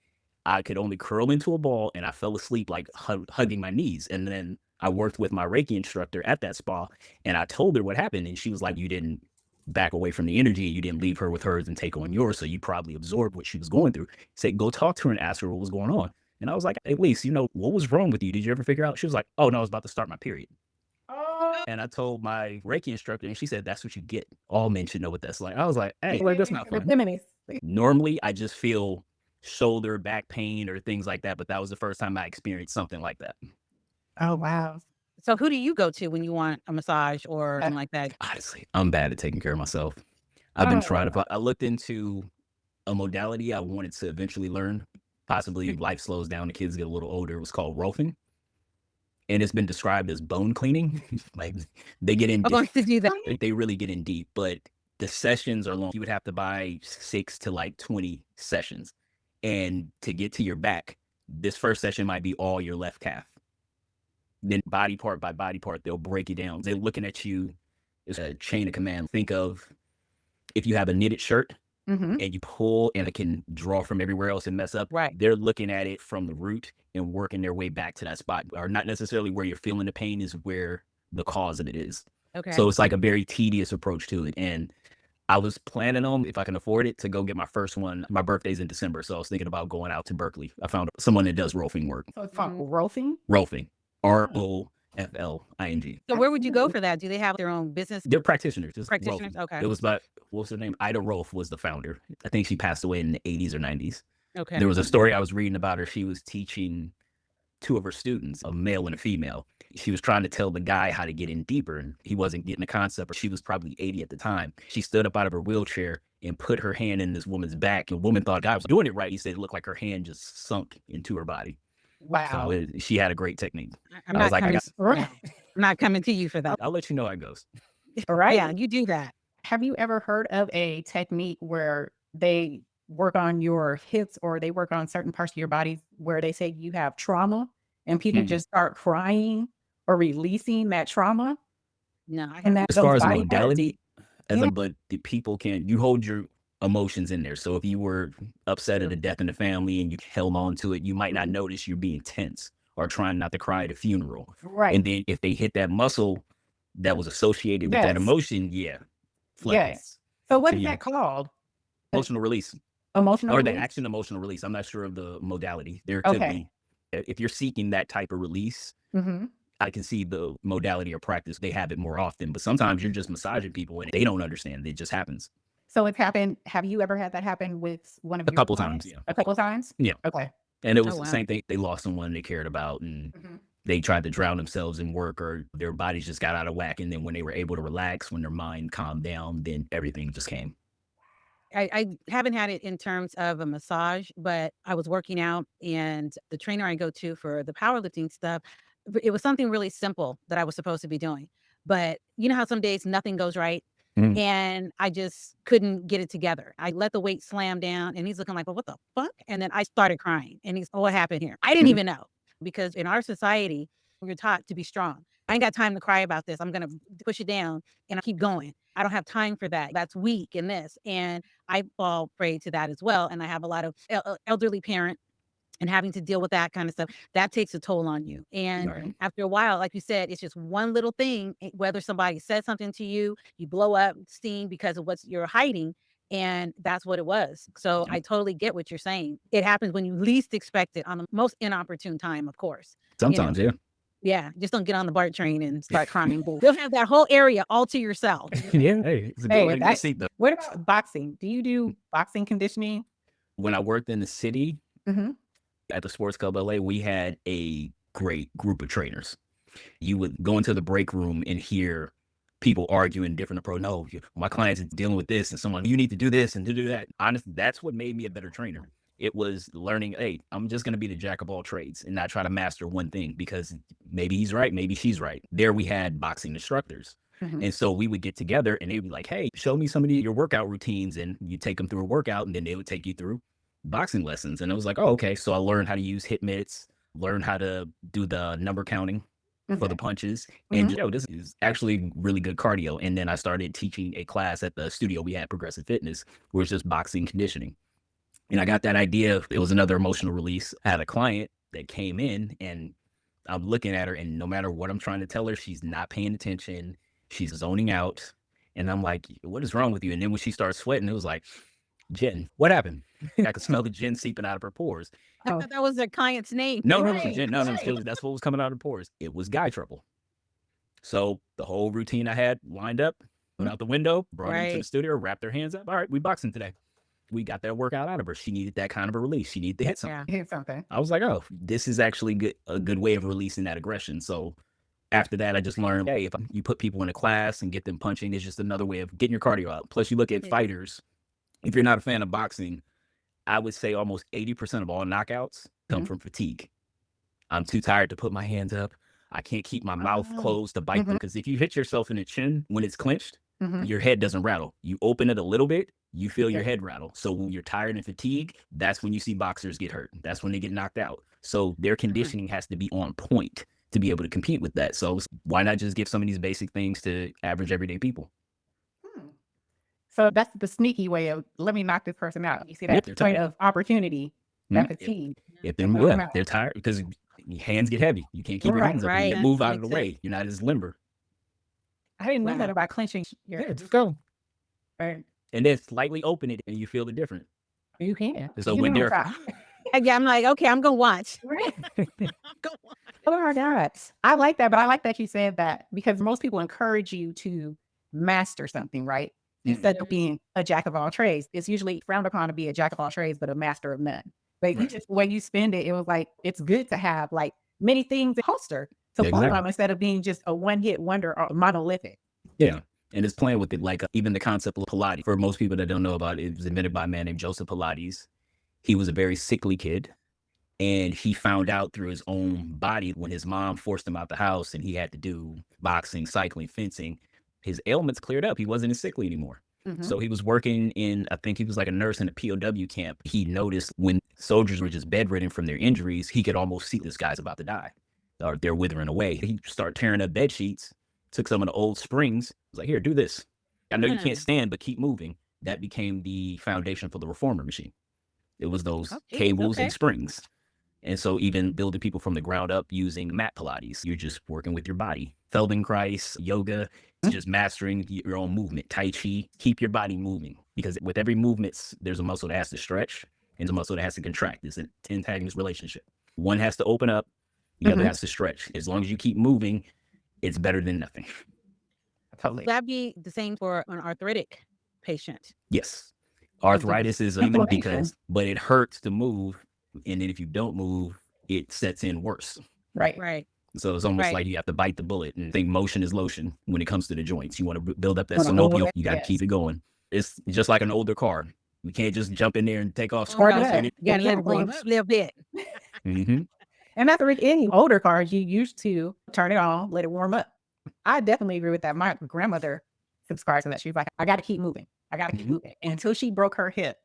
I could only curl into a ball and I fell asleep like hugging my knees. And then I worked with my Reiki instructor at that spa and I told her what happened. And she was like, you didn't back away from the energy. You didn't leave her with hers and take on yours. So you probably absorbed what she was going through. Say, go talk to her and ask her what was going on. And I was like, at least, you know, what was wrong with you? Did you ever figure out? She was like, oh no, I was about to start my period. And I told my Reiki instructor, and she said, that's what you get. All men should know what that's like. I was like, hey, like, that's not fun. Normally, I just feel shoulder, back pain, or things like that. But that was the first time I experienced something like that. Oh, wow. So who do you go to when you want a massage or something like that? Honestly, I'm bad at taking care of myself. I've been trying to, I looked into a modality I wanted to eventually learn. Possibly life slows down, the kids get a little older. It was called rolfing. And it's been described as bone cleaning. Like they get in I'm going to do that. They really get in deep, but the sessions are long. You would have to buy 6 to like 20 sessions. And to get to your back, this first session might be all your left calf. Then body part by body part, they'll break it down. They're looking at you. It's a chain of command. Think of if you have a knitted shirt and you pull and it can draw from everywhere else and mess up. Right. They're looking at it from the root and working their way back to that spot, or not necessarily where you're feeling the pain is where the cause of it is. Okay. So it's like a very tedious approach to it. And I was planning on, if I can afford it, to go get my first one. My birthday's in December. So I was thinking about going out to Berkeley. I found someone that does rolfing work. So it's called rolfing? Rolfing. ROFLING. So where would you go for that? Do they have their own business? They're practitioners. Just Practitioners? rolfing. Okay. It was by, what was her name? Ida Rolf was the founder. I think she passed away in the 80s or 90s. Okay. There was a story I was reading about her. She was teaching 2 of her students, a male and a female. She was trying to tell the guy how to get in deeper, and he wasn't getting the concept. She was probably 80 at the time. She stood up out of her wheelchair and put her hand in this woman's back. The woman thought the guy was doing it right. He said it looked like her hand just sunk into her body. Wow. So she had a great technique. I'm I was not like, coming, I'm not coming to you for that. I'll let you know how it goes. All right. Yeah, you do that. Have you ever heard of a technique where they work on your hips or they work on certain parts of your body where they say you have trauma and people just start crying or releasing that trauma? No, I And that As far those as body modality, Yeah. but the people you hold your emotions in there. So if you were upset at a death in the family and you held on to it, you might not notice you're being tense or trying not to cry at a funeral. Right. And then if they hit that muscle that was associated with that Yes. emotion, floodgates. Yes. So what So is yeah. that called? Emotional release Emotional or the release? action emotional release. I'm not sure of the modality. There could Okay. be, if you're seeking that type of release, Mm-hmm. I can see the modality or practice. They have it more often, but sometimes you're just massaging people and they don't understand. It just happens. So it's happened. Have you ever had that happen with one of A your couple clients? times, yeah. A couple times? Yeah. Okay. And it was Oh, the wow. same thing. They lost someone they cared about and Mhm. they tried to drown themselves in work or their bodies just got out of whack. And then when they were able to relax, when their mind calmed down, then everything just came. I haven't had it in terms of a massage, but I was working out and the trainer I go to for the powerlifting stuff, it was something really simple that I was supposed to be doing. But you know how some days nothing goes right? Mhm. And I just couldn't get it together. I let the weight slam down and he's looking like, well, what the fuck? And then I started crying and he's, oh, what happened here? I didn't Mhm. even know because in our society, we're taught to be strong. I ain't got time to cry about this. I'm going to push it down and I keep going. I don't have time for that. That's weak in this. And I fall prey to that as well. And I have a lot of elderly parents and having to deal with that kind of stuff. That takes a toll on you. And Right. after a while, like you said, it's just one little thing, whether somebody said something to you, you blow up steam because of what you're hiding. And that's what it was. So Yep. I totally get what you're saying. It happens when you least expect it on the most inopportune time, of course. You know, Sometimes, yeah. yeah, just don't get on the BART train and start crying. You'll have that whole area all to yourself. Yeah. Hey, it's a good Hey, way to that, see though. what about boxing? Do you do boxing conditioning? When I worked in the city Mm-hmm. at the Sports Club LA, we had a great group of trainers. You would go into the break room and hear people arguing different approach. No, my client's dealing with this, and someone, you need to do this and to do that. Honestly, that's what made me a better trainer. It was learning, hey, I'm just going to be the jack of all trades and not try to master one thing because maybe he's right, maybe she's right. There we had boxing instructors. Mm-hmm. And so we would get together and they'd be like, hey, show me some of your workout routines. And you take them through a workout and then they would take you through boxing lessons. And it was like, oh, okay. So I learned how to use hit mitts, learn how to do the number counting for the punches. And this is actually really good cardio. And then I started teaching a class at the studio we had, Progressive Fitness, where it's just boxing conditioning. And I got that idea. It was another emotional release. I had a client that came in and I'm looking at her and no matter what I'm trying to tell her, she's not paying attention. She's zoning out. And I'm like, what is wrong with you? And then when she starts sweating, it was like, Jen, what happened? I could smell the gin seeping out of her pores. I thought that was their client's name. No, Jen, no, that's what was coming out of her pores. It was guy trouble. So the whole routine I had lined up, went out the window, brought her into the studio, wrapped her hands up. All right, we boxing today. We got that workout out of her. She needed that kind of a release. She needed to hit something. Hit something. I was like, oh, this is actually a good way of releasing that aggression. So after that, I just learned, hey, if you put people in a class and get them punching, it's just another way of getting your cardio out. Plus, you look at fighters. If you're not a fan of boxing, I would say almost 80% of all knockouts come from fatigue. I'm too tired to put my hands up. I can't keep my mouth closed to bite them because if you hit yourself in the chin when it's clenched, your head doesn't rattle. You open it a little bit, you feel your head rattle. So when you're tired and fatigued, that's when you see boxers get hurt. That's when they get knocked out. So their conditioning has to be on point to be able to compete with that. So why not just give some of these basic things to average everyday people? So that's the sneaky way of, let me knock this person out. You see that point of opportunity, that fatigue. If they're tired because your hands get heavy. You can't keep your hands up. You can't move out of the way. You're not as limber. I didn't know that about clenching your just go. Right. And then slightly open it and you feel the difference. You can. So when they're Yeah, I'm like, okay, I'm gonna watch. Oh my God. I like that, but I like that you said that because most people encourage you to master something, right? Instead of being a jack of all trades. It's usually frowned upon to be a jack of all trades, but a master of none. But you just, when you spend it, it was like, it's good to have like many things in holster to pull from instead of being just a one-hit wonder or monolithic. Yeah. And it's playing with it, like even the concept of Pilates. For most people that don't know about it, it was invented by a man named Joseph Pilates. He was a very sickly kid. And he found out through his own body when his mom forced him out the house and he had to do boxing, cycling, fencing. His ailments cleared up. He wasn't as sickly anymore. So he was working in, I think he was like a nurse in a POW camp. He noticed when soldiers were just bedridden from their injuries, he could almost see this guy's about to die or they're withering away. He started tearing up bed sheets, took some of the old springs. Was like, here, do this. I know you can't stand, but keep moving. That became the foundation for the reformer machine. It was those cables and springs. And so even building people from the ground up using mat Pilates, you're just working with your body. Feldenkrais, yoga, it's just mastering your own movement. Tai Chi, keep your body moving. Because with every movement, there's a muscle that has to stretch and a muscle that has to contract. It's an antagonist relationship. One has to open up, the other has to stretch. As long as you keep moving, it's better than nothing. Totally. That'd be the same for an arthritic patient. Yes. Arthritis is even but it hurts to move. And then if you don't move, it sets in worse. Right. So it's almost like you have to bite the bullet and think motion is lotion when it comes to the joints. You want to build up that synovial, you got to keep it going. It's just like an older car. We can't just jump in there and take off. Or screens. that. You gotta let it warm up a little bit. Mm-hmm. And that's with any older cars, you used to turn it on, let it warm up. I definitely agree with that. My grandmother subscribed to that. She was like, I got to keep moving. I got to keep moving. And until she broke her hip,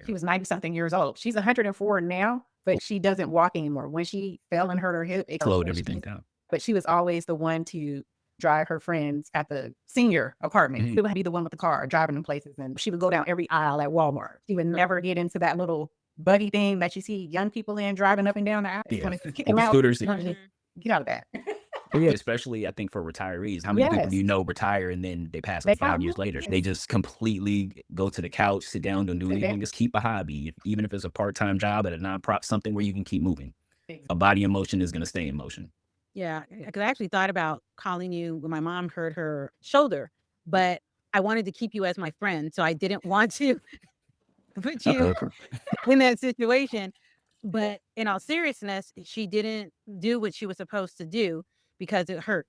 she was 90 something years old. She's 104 now, but she doesn't walk anymore. When she fell and hurt her hip, it Slowed everything down. But she was always the one to drive her friends at the senior apartment. She would be the one with the car driving them places. And she would go down every aisle at Walmart. She would never get into that little buggy thing that you see young people in driving up and down the aisle. Yeah. Kick them out. Scooters. Get out of that. Yeah, especially I think for retirees. How many people do you know retire and then they pass like 5 years later? They just completely go to the couch, sit down, don't do anything. Just keep a hobby, even if it's a part-time job at a nonprofit, something where you can keep moving. A body in motion is going to stay in motion. Yeah, because I actually thought about calling you when my mom hurt her shoulder, but I wanted to keep you as my friend, so I didn't want to put you in that situation. But in all seriousness, she didn't do what she was supposed to do because it hurt.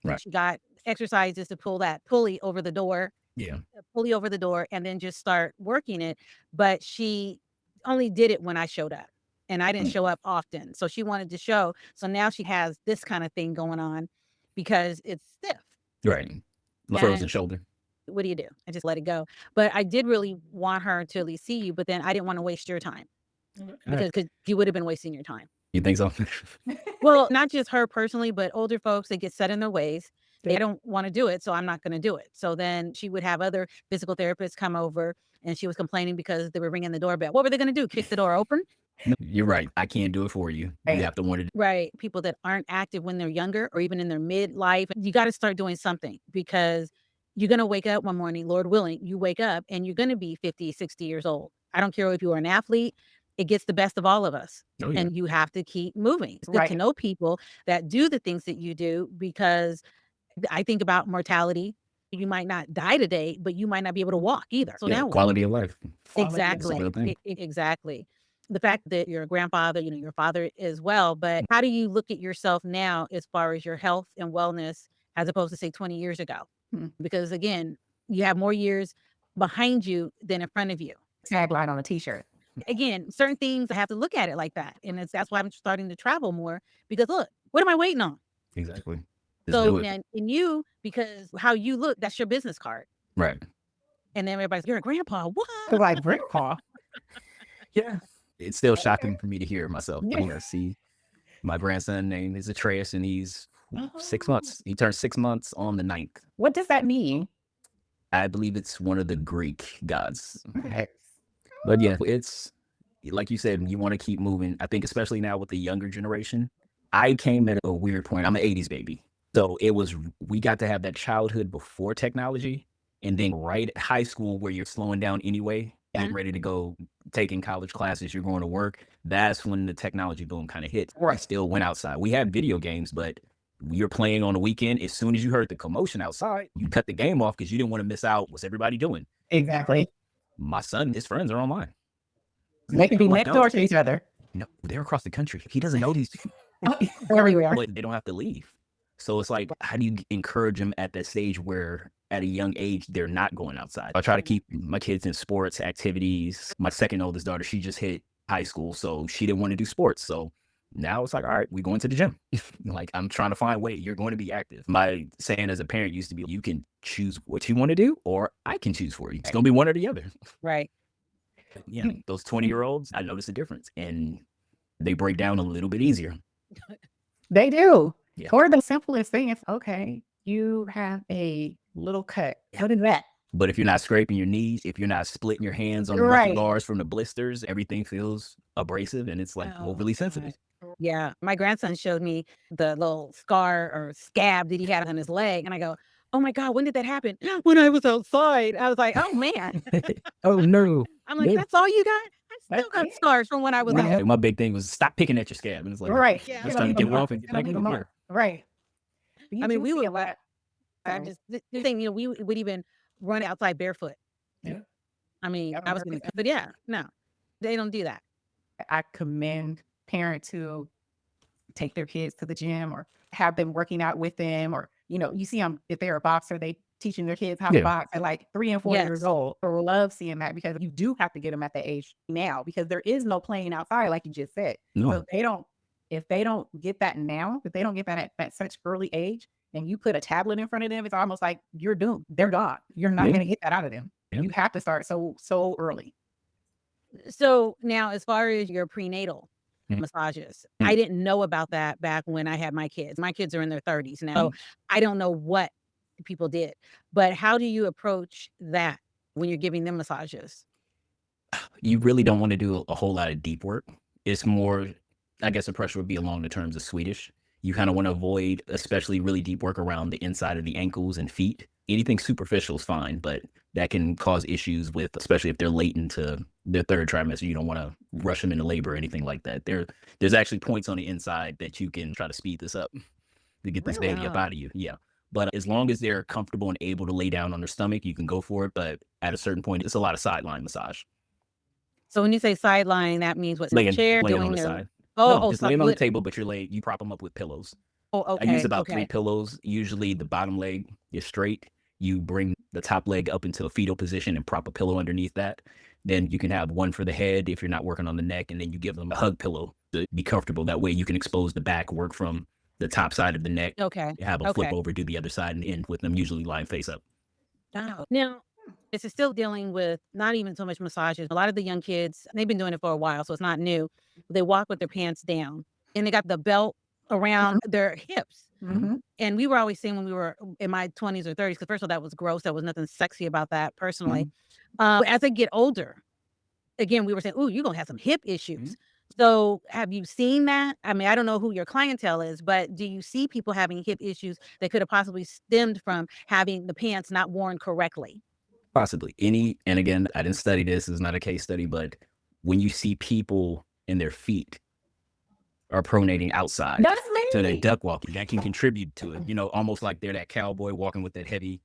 Right. She got exercises to pull that pulley over the door. Yeah. Pulley over the door and then just start working it. But she only did it when I showed up. And I didn't show up often. So she wanted to show. So now she has this kind of thing going on because it's stiff. Right. Frozen shoulder. What do you do? I just let it go. But I did really want her to at least see you, but then I didn't want to waste your time because you would have been wasting your time. You think so? Well, not just her personally, but older folks, they get set in their ways. They don't want to do it, so I'm not going to do it. So then she would have other physical therapists come over, and she was complaining because they were ringing the doorbell. What were they going to do? Kick the door open? No, you're right. I can't do it for you. You have to want to. Right. People that aren't active when they're younger or even in their midlife, you got to start doing something because you're going to wake up one morning, Lord willing, you wake up and you're going to be 50, 60 years old. I don't care if you are an athlete. It gets the best of all of us. Oh, yeah. And you have to keep moving. It's good to know people that do the things that you do because I think about mortality. You might not die today, but you might not be able to walk either. So now quality of life. Exactly. Exactly. The fact that you're a grandfather, your father as well, but how do you look at yourself now as far as your health and wellness as opposed to say 20 years ago? Because again, you have more years behind you than in front of you. Tagline on a t-shirt. Again, certain things I have to look at it like that. And that's why I'm starting to travel more because look, what am I waiting on? Exactly. So and you, because how you look, that's your business card. Right. And then everybody's, you're a grandpa. What? They're like, grandpa? Yeah. It's still shocking for me to hear it myself. I see my grandson name is Atreus and he's 6 months. He turned 6 months on the 9th. What does that mean? I believe it's one of the Greek gods. But yeah, it's like you said, you want to keep moving. I think especially now with the younger generation, I came at a weird point. I'm an 80s baby. So we got to have that childhood before technology and then right at high school where you're slowing down anyway and ready to go taking college classes, you're going to work. That's when the technology boom kind of hit. I still went outside. We had video games, but you're playing on the weekend. As soon as you heard the commotion outside, you cut the game off because you didn't want to miss out. What's everybody doing? Exactly. My son, his friends are online. They can be next door to each other. No, they're across the country. He doesn't know these people. Everywhere. But they don't have to leave. So it's like, how do you encourage them at that stage where at a young age, they're not going outside? I try to keep my kids in sports activities. My second oldest daughter, she just hit high school, so she didn't want to do sports. So now it's like, all right, we're going to the gym. Like, I'm trying to find a way. You're going to be active. My saying as a parent used to be, you can choose what you want to do, or I can choose for you. It's going to be one or the other. Right. Yeah, those 20-year-olds, I notice a difference, and they break down a little bit easier. They do. Yeah. Or the simplest thing is, okay, you have a little cut. What is that? But if you're not scraping your knees, if you're not splitting your hands on the bars from the blisters, everything feels abrasive and it's like overly sensitive. Yeah. My grandson showed me the little scar or scab that he had on his leg. And I go, oh my God, when did that happen? When I was outside. I was like, oh man. Oh no. I'm like, that's all you got? I still got scars from when I was out. My big thing was stop picking at your scab. And it's like, I'm trying to get it off and get back in here. Right. I mean, we would let. I'm just saying, we would even run outside barefoot. Yeah. I mean, I was gonna, but yeah, no, they don't do that. I commend parents who take their kids to the gym or have them working out with them, or you see them if they're a boxer, they teaching their kids how to Yeah. box at like 3 and 4 years Yes. old. I love seeing that because you do have to get them at the age now because there is no playing outside, like you just said. No. So if they don't get that now, if they don't get that at such early age, and you put a tablet in front of them, it's almost like you're doomed. They're gone. You're not Yeah. going to get that out of them. Yeah. You have to start so early. So now, as far as your prenatal Mhm. massages, Mhm. I didn't know about that back when I had my kids. My kids are in their 30s now. So I don't know what people did, but how do you approach that when you're giving them massages? You really don't want to do a whole lot of deep work. It's more, I guess the pressure would be along the terms of Swedish. You kind of want to avoid, especially really deep work around the inside of the ankles and feet. Anything superficial is fine, but that can cause issues with, especially if they're late into their third trimester. You don't want to rush them into labor or anything like that. There's actually points on the inside that you can try to speed this up to get this Really? baby up out of you. Yeah. But as long as they're comfortable and able to lay down on their stomach, you can go for it. But at a certain point, it's a lot of sideline massage. So when you say sideline, that means what's in the Laying chair on doing the their side. oh, No, oh, just so lay them on the lit- table, but you prop them up with pillows. oh, I use okay, about 3 okay. pillows. Usually the bottom leg is straight. You bring the top leg up into a fetal position and prop a pillow underneath that. Then you can have one for the head if you're not working on the neck, and then you give them a hug pillow to be comfortable. That way you can expose the back, work from the top side of the neck, Okay. have them flip Okay. over, do the other side, and end with them usually lying face up. Oh. Now, this is still dealing with not even so much massages. A lot of the young kids, they've been doing it for a while, so it's not new. They walk with their pants down and they got the belt around their hips. Mm-hmm. And we were always saying when we were in my 20s or 30s, because first of all, that was gross. There was nothing sexy about that personally. As I get older, again, we were saying, ooh, you're going to have some hip issues. So have you seen that? I mean, I don't know who your clientele is, but do you see people having hip issues that could have possibly stemmed from having the pants not worn correctly? Possibly. And again, I didn't study this. It's not a case study, but when you see people and their feet are pronating outside, That's so they're me. duck walking, that can contribute to it. Almost like they're that cowboy walking with that heavy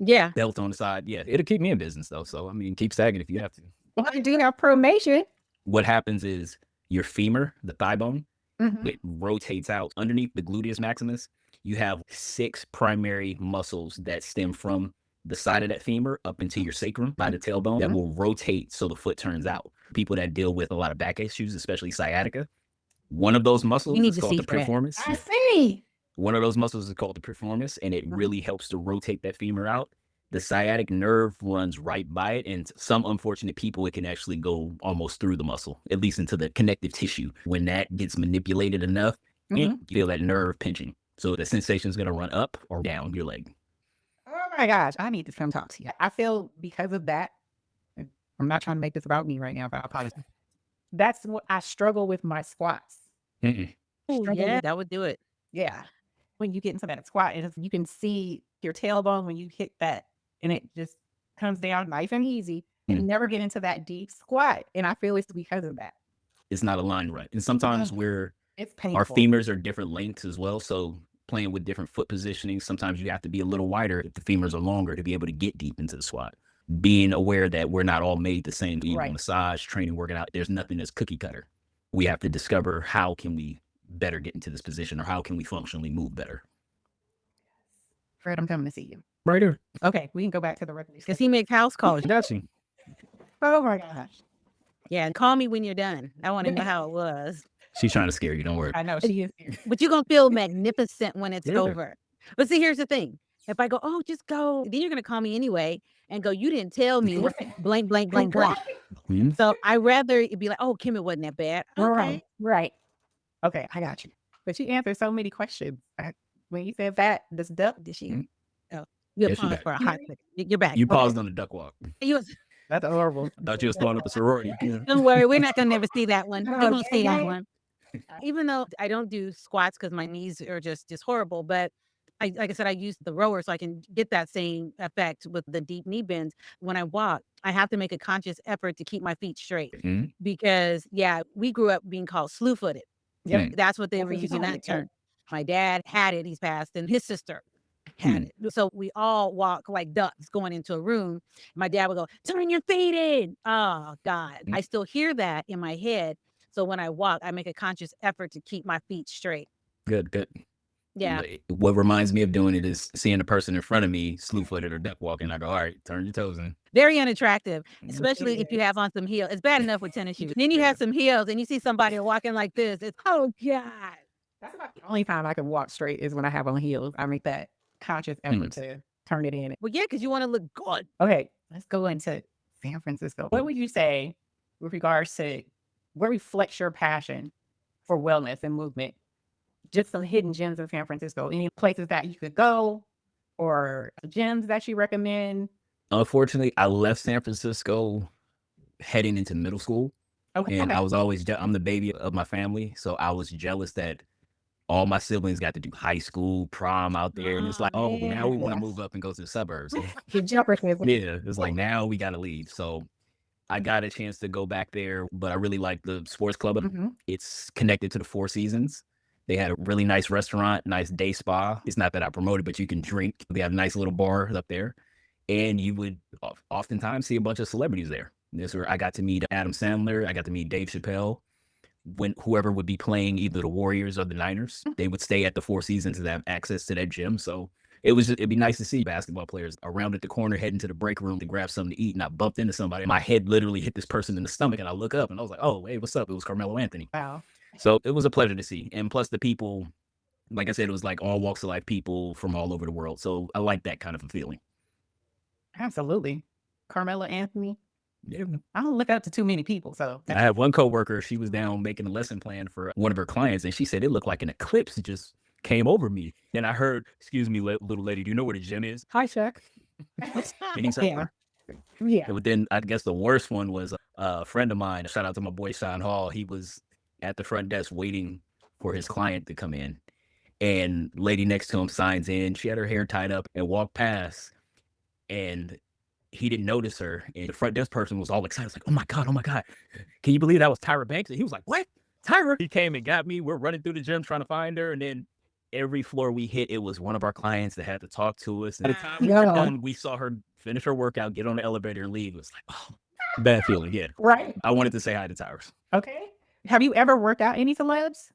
Yeah. belt on the side. Yeah, it'll keep me in business though. So, I mean, keep sagging if you have to. Well, I do have pronation. What happens is your femur, the thigh bone, Mhm. it rotates out underneath the gluteus maximus. You have 6 primary muscles that stem from the side of that femur up into your sacrum by the tailbone that will rotate so the foot turns out. People that deal with a lot of back issues, especially sciatica, one of those muscles need is to called see the for that. piriformis. I see. One of those muscles is called the piriformis, and it really helps to rotate that femur out. The sciatic nerve runs right by it, and some unfortunate people, it can actually go almost through the muscle, at least into the connective tissue. When that gets manipulated enough, you feel that nerve pinching. So the sensation is going to run up or down your leg. Oh my gosh, I need to come talk to you. I feel because of that, and I'm not trying to make this about me right now, but I apologize. That's what I struggle with my squats. Mm-mm. Oh, Struggle yeah, with- that would do it. Yeah. When you get into that squat, you can see your tailbone when you hit that and it just comes down nice and easy and never get into that deep squat. And I feel it's because of that. It's not aligned right. And sometimes It's painful. our femurs are different lengths as well. So playing with different foot positioning, sometimes you have to be a little wider if the femurs are longer to be able to get deep into the squat. Being aware that we're not all made the same, Right. massage, training, working out, there's nothing that's cookie cutter. We have to discover how can we better get into this position or how can we functionally move better. Fred, I'm coming to see you. Right here. Okay, we can go back to the regular Because he makes house calls. Got you. Oh my gosh. Yeah, and call me when you're done. I want to know how it was. She's trying to scare you. Don't worry. I know she is here. But you're going to feel magnificent when it's Yeah. over. But see, here's the thing. If I go, oh, just go, then you're going to call me anyway and go, you didn't tell me blank, blank, blank, blank. Mhm. So I rather it be like, oh, Kim, it wasn't that bad. Okay. Right. Okay, I got you. But you answered so many questions. When you said that, this duck, Did she? Mhm. Oh, you Yes, she paused back. for a hot second. You're back. You Okay. paused on the duck walk. You was, that's horrible. Thought you was throwing up a sorority. don't worry, we're not going to never see that one. We're Oh, going to see that okay. one. Even though I don't do squats because my knees are just horrible, but like I said, I use the rower so I can get that same effect with the deep knee bends. When I walk, I have to make a conscious effort to keep my feet straight Mhm. because, yeah, we grew up being called slew-footed. Yep. That's what they That's were what you using call that it, yeah. term. My dad had it, he's passed, and his sister had it. So we all walk like ducks going into a room. My dad would go, turn your feet in. Oh, God. I still hear that in my head. So when I walk, I make a conscious effort to keep my feet straight. Good. Yeah. What reminds me of doing it is seeing the person in front of me slew-footed or duck walking. I go, all right, turn your toes in. Very unattractive, Mhm. especially if you have on some heels. It's bad enough with tennis shoes. Then you have some heels and you see somebody walking like this. It's, oh God. That's about the only time I can walk straight is when I have on heels. I make that conscious effort to turn it in. Well, yeah, because you want to look good. Okay, let's go into San Francisco. What would you say with regards to what reflects your passion for wellness and movement? Just some hidden gems of San Francisco. Any places that you could go or gyms that you recommend? Unfortunately, I left San Francisco heading into middle school. Okay. And I was always, I'm the baby of my family. So I was jealous that all my siblings got to do high school, prom out there. And it's like, oh, now we want to move up and go to the suburbs. The jumper kids. Yeah, it's like now we got to leave. So I got a chance to go back there, but I really like the sports club. Mhm. It's connected to the Four Seasons. They had a really nice restaurant, nice day spa. It's not that I promote it, but you can drink. They have a nice little bar up there. And you would oftentimes see a bunch of celebrities there. This is where I got to meet Adam Sandler. I got to meet Dave Chappelle. When whoever would be playing either the Warriors or the Niners, they would stay at the Four Seasons to have access to that gym. So it'd be nice to see basketball players around at the corner heading to the break room to grab something to eat. And I bumped into somebody. My head literally hit this person in the stomach, and I look up and I was like, oh, hey, what's up? It was Carmelo Anthony. Wow. So it was a pleasure to see. And plus the people, like I said, it was like all walks of life people from all over the world. So I like that kind of a feeling. Absolutely. Carmelo Anthony. Yeah. I don't look up to too many people. So I had one coworker, she was down making a lesson plan for one of her clients, and she said it looked like an eclipse just came over me. Then I heard, excuse me, little lady, do you know where the gym is? hi, Chuck. And he said, Yeah. Yeah. But then I guess the worst one was a friend of mine. Shout out to my boy Sean Hall. He was at the front desk waiting for his client to come in. And lady next to him signs in. She had her hair tied up and walked past. And he didn't notice her. And the front desk person was all excited. Like, oh my God, oh my God. Can you believe that was Tyra Banks? And he was like, what? Tyra? He came and got me. We're running through the gym trying to find her. And then every floor we hit, it was one of our clients that had to talk to us. And by the time we were done, we saw her finish her workout, get on the elevator and leave. It was like, oh, bad feeling. Yeah. Right. I wanted to say hi to Tyra. Okay. Have you ever worked out any celebs?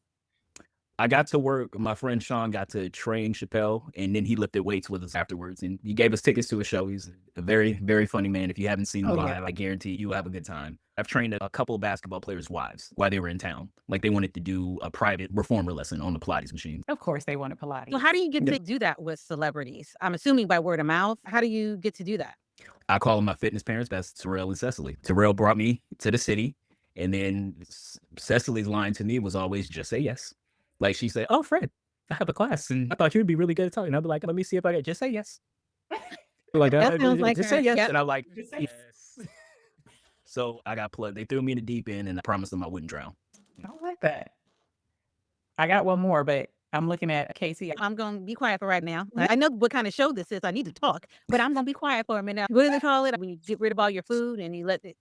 I got to work. My friend Sean got to train Chappelle, and then he lifted weights with us afterwards. And he gave us tickets to a show. He's a very, very funny man. If you haven't seen him live, I guarantee you'll have a good time. I've trained a couple of basketball players' wives while they were in town. Like they wanted to do a private reformer lesson on the Pilates machine. Of course, they wanted Pilates. So how do you get to do that with celebrities? I'm assuming by word of mouth. How do you get to do that? I call them my fitness parents. That's Terrell and Cecily. Terrell brought me to the city, and then Cecily's line to me was always, just say yes. Like she said, oh, Fred, I have a class, and I thought you'd be really good at talking. I'd be like, let me see if I can just say yes. Like, That sounds like just her. say yes. Yep. And I'm like, yes. So I got plugged. They threw me in the deep end, and I promised them I wouldn't drown. I don't like that. I got one more, but I'm looking at Casey. I'm going to be quiet for right now. I know what kind of show this is. I need to talk, but I'm going to be quiet for a minute. What do they call it? When you get rid of all your food and you let it.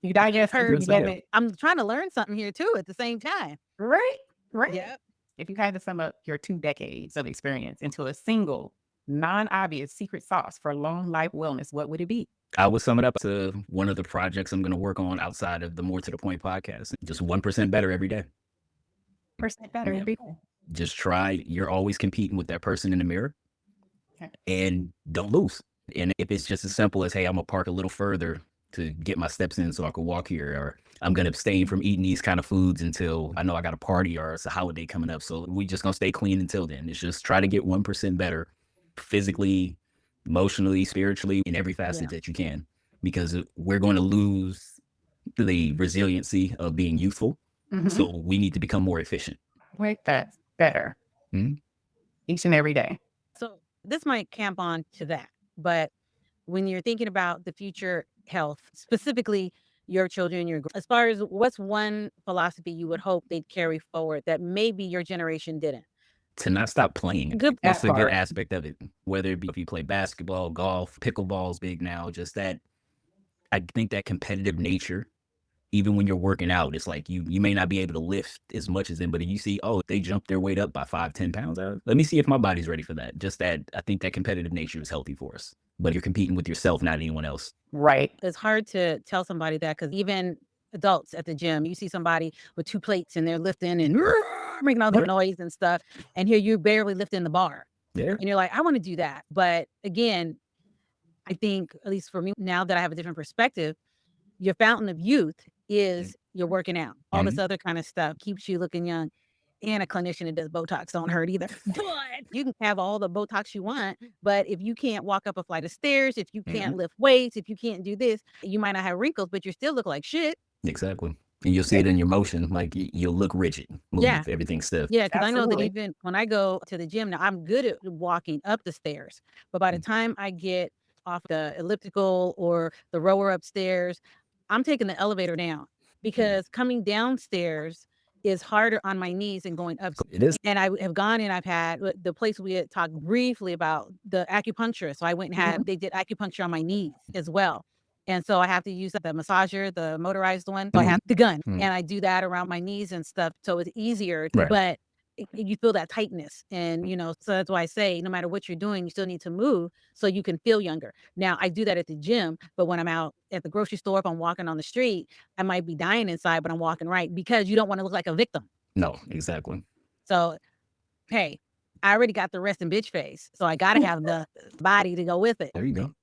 You digest her. Good Let stuff. it. I'm trying to learn something here too at the same time. Right. Right. Yeah. If you had to sum up your 2 decades of experience into a single, non-obvious secret sauce for long life wellness, what would it be? I would sum it up to one of the projects I'm going to work on outside of the More to the Point podcast. Just 1% better every day. % better Yeah. every day. Just try. You're always competing with that person in the mirror, Okay. and don't lose. And if it's just as simple as, hey, I'm going to park a little further to get my steps in so I can walk here, or I'm going to abstain from eating these kind of foods until I know I got a party or it's a holiday coming up. So we just going to stay clean until then. It's just try to get 1% better physically, emotionally, spiritually, in every facet that you can, because we're going to lose the resiliency of being youthful. Mhm. So we need to become more efficient. Wait, that's better. Mhm. Each and every day. So this might camp on to that, but when you're thinking about the future health, specifically your children, as far as what's one philosophy you would hope they'd carry forward that maybe your generation didn't? To not stop playing. Good. That's a good part. aspect of it. Whether it be if you play basketball, golf, pickleball's big now, just that, I think that competitive nature, even when you're working out, it's like you may not be able to lift as much as them, but if you see, oh, they jumped their weight up by 5-10 pounds, let me see if my body's ready for that. Just that, I think that competitive nature is healthy for us, but you're competing with yourself, not anyone else. Right. It's hard to tell somebody that because even adults at the gym, you see somebody with 2 plates and they're lifting and making all the noise and stuff. And here you're barely lifting the bar. Yeah. And you're like, I want to do that. But again, I think, at least for me, now that I have a different perspective, your fountain of youth is you're working out. All this other kind of stuff keeps you looking young. And a clinician that does Botox don't hurt either. But you can have all the Botox you want, but if you can't walk up a flight of stairs, if you can't lift weights, if you can't do this, you might not have wrinkles, but you still look like shit. Exactly. And you'll see it in your motion. Like you'll look rigid. Yeah. Everything's stiff. Yeah, because I know that Absolutely. even when I go to the gym now, I'm good at walking up the stairs. But by the time I get off the elliptical or the rower upstairs, I'm taking the elevator down because coming downstairs is harder on my knees than going up. It is. And I have gone and I've had the place we had talked briefly about the acupuncturist. So I went and had, they did acupuncture on my knees as well. And so I have to use the massager, the motorized one. So I have the gun and I do that around my knees and stuff. So it's easier, Right. but you feel that tightness. And, you know, so that's why I say, no matter what you're doing, you still need to move so you can feel younger. Now I do that at the gym, but when I'm out at the grocery store, if I'm walking on the street, I might be dying inside, but I'm walking right because you don't want to look like a victim. No, exactly. So, hey, I already got the resting bitch face. So I got to have the body to go with it. There you go.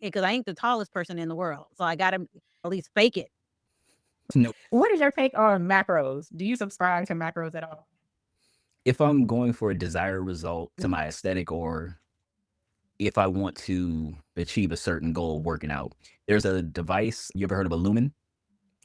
Because I ain't the tallest person in the world. So I got to at least fake it. No. What is your take on macros? Do you subscribe to macros at all? If I'm going for a desired result to my aesthetic, or if I want to achieve a certain goal working out, there's a device. You ever heard of a lumen?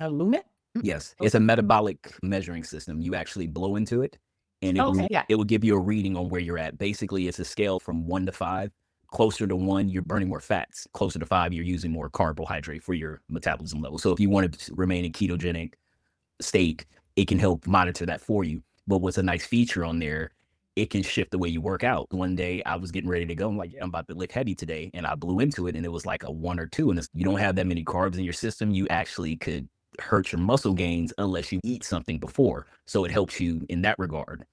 A lumen? Yes. It's a metabolic measuring system. You actually blow into it and it will give you a reading on where you're at. Basically, it's a scale from 1 to 5. Closer to 1, you're burning more fats. Closer to 5, you're using more carbohydrate for your metabolism level. So if you want to remain in ketogenic state, it can help monitor that for you. But what's a nice feature on there, it can shift the way you work out. One day I was getting ready to go. I'm like, yeah, I'm about to lift heavy today. And I blew into it and it was like a 1 or 2. And you don't have that many carbs in your system. You actually could hurt your muscle gains unless you eat something before. So it helps you in that regard.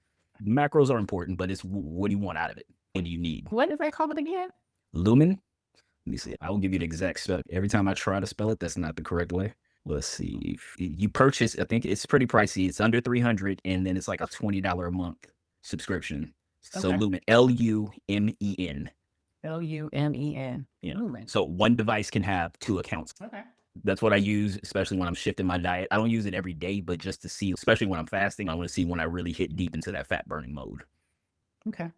Macros are important, but it's what do you want out of it? What do you need? What is that called again? Lumen. Let me see. I will give you the exact spell. Every time I try to spell it, that's not the correct way. Let's see. You purchase, I think it's pretty pricey. It's under $300, and then it's like a $20 a month subscription. So Okay. Lumen, Lumen. Lumen. Yeah. Lumen. So one device can have 2 accounts. Okay. That's what I use, especially when I'm shifting my diet. I don't use it every day, but just to see, especially when I'm fasting, I want to see when I really hit deep into that fat burning mode. Okay.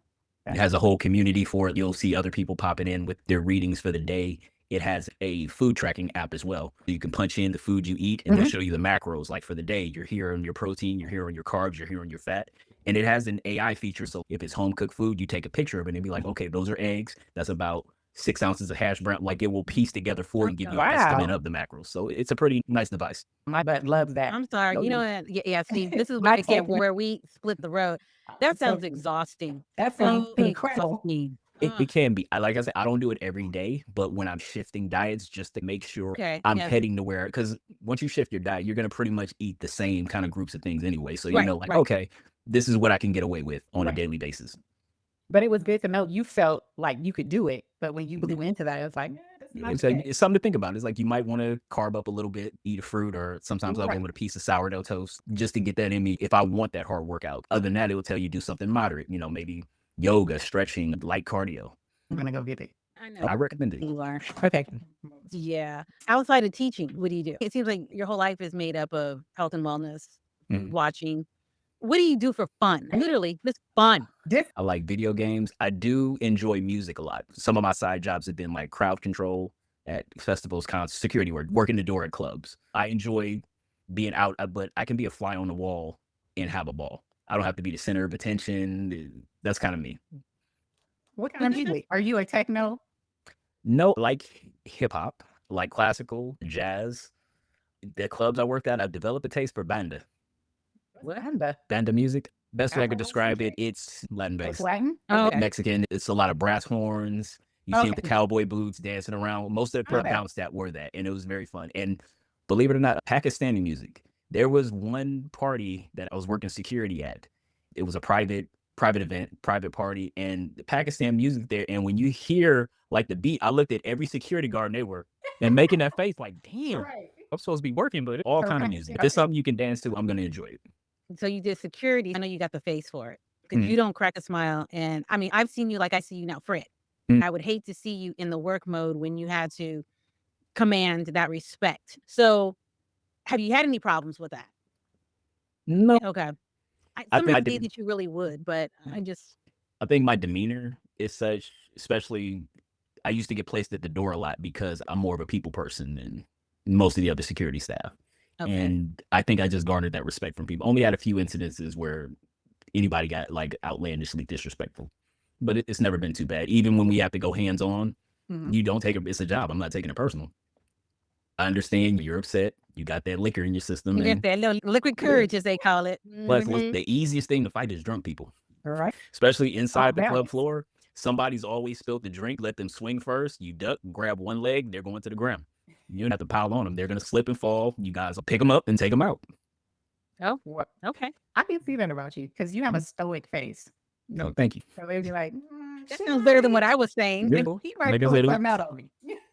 It has a whole community for it. You'll see other people popping in with their readings for the day. It has a food tracking app as well. You can punch in the food you eat and they'll show you the macros. Like for the day, you're here on your protein, you're here on your carbs, you're here on your fat. And it has an AI feature. So if it's home cooked food, you take a picture of it and be like, okay, those are eggs. That's about 6 ounces of hash brown. Like it will piece together for you and give you an estimate of the macros. So it's a pretty nice device. My butt loves that. I'm sorry. No, You know you- what? Yeah, Steve, this is My what I get favorite. where we split the road. That sounds exhausting. That So sounds incredible. exhausting. It can be. Like I said, I don't do it every day, but when I'm shifting diets, just to make sure Okay, I'm yes. heading to where, because once you shift your diet, you're going to pretty much eat the same kind of groups of things anyway. So, you Right, know, like, right. okay, this is what I can get away with on a Right. daily basis. But it was good to know you felt like you could do it. But when you blew into that, it was like, this is not It's, bad. it's something to think about. It's like you might want to carb up a little bit, eat a fruit, or sometimes I'll Right. go with a piece of sourdough toast just to get that in me if I want that hard workout. Other than that, it will tell you do something moderate, you know, maybe yoga, stretching, light cardio. I'm going to go get it. I know. I recommend it. You are. Okay. Yeah. Outside of teaching, what do you do? It seems like your whole life is made up of health and wellness, Mhm. watching. What do you do for fun? Literally, it's fun. I like video games. I do enjoy music a lot. Some of my side jobs have been like crowd control at festivals, concerts, security work, working the door at clubs. I enjoy being out, but I can be a fly on the wall and have a ball. I don't have to be the center of attention. That's kind of me. What kind of music? Are you a techno? No, like hip hop, like classical, jazz. The clubs I worked at, I've developed a taste for banda. What? Banda music. Best way I could Alcohol describe it, music? it's Latin It's based. Latin? Oh, okay. Mexican. It's a lot of brass horns. You see Okay. the cowboy boots dancing around. Most of the Okay. bounce that were that, and it was very fun. And believe it or not, Pakistani music. There was one party that I was working security at. It was a private event, private party, and the Pakistan music there. And when you hear like the beat, I looked at every security guard and they were and making that face like, damn, Right. I'm supposed to be working, but all kind of Okay. music. If it's something you can dance to, I'm gonna enjoy it. So you did security. I know you got the face for it because Mhm. you don't crack a smile. And I mean, I've seen you like I see you now, Fred. Mm. I would hate to see you in the work mode when you had to command that respect. So have you had any problems with that? No, Okay. I Some think I say did. that you really would, but I think my demeanor is such, especially I used to get placed at the door a lot because I'm more of a people person than most of the other security staff. okay. And I think I just garnered that respect from people. Only had a few incidences where anybody got like outlandishly disrespectful, but it's never been too bad. Even when we have to go hands on, Mhm. you don't take it. It's a job. I'm not taking it personal. I understand you're upset. You got that liquor in your system, You get and that little liquid courage, as they call it. plus, Mhm. the easiest thing to fight is drunk people, All right. especially inside the club balance. floor. Somebody's always spilled the drink. Let them swing first. You duck, grab one leg. They're going to the ground. You don't have to pile on them. They're going to slip and fall. You guys will pick them up and take them out. Oh, What? okay. I can see that about you because you have a Mhm. stoic face. No, thank you. So they'd be like, That "She sounds better than might- what I was saying. Yeah. he might Like I pull said, something out on me."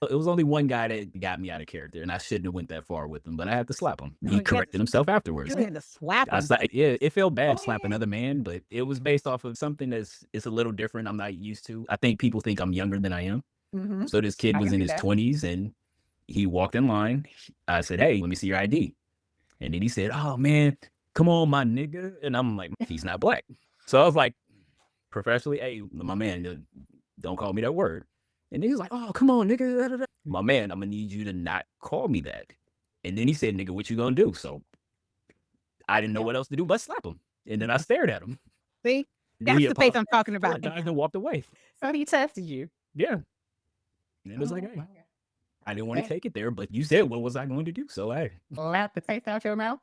it was only one guy that got me out of character, and I shouldn't have went that far with him, but I had to slap him. Oh, He you had to- corrected himself afterwards. You had to slap I him. yeah, it felt bad Oh, slapping yeah. another man, but it was based off of something that's it's a little different. I'm not used to. I think people think I'm younger than I am. Mhm. So this kid I was can in see his that. 20s and he walked in line. I said, "Hey, let me see your ID." And then he said, "Oh man, come on, my nigga." And I'm like, "He's not black." So I was like, professionally, "Hey, my man, don't call me that word." And then he was like, "Oh, come on, nigga. Da, da, da." My man, I'm gonna need you to not call me that. And then he said, "Nigga, what you gonna do?" So I didn't know Yeah. what else to do but slap him. And then I stared at him. See? Then That's he the face I'm talking about. apologized and walked away. So he tested you. Yeah. And it was like, Oh, hey, my God. I didn't want to Okay. take it there, but you said, what was I going to do? So, hey, Slap the taste out your mouth.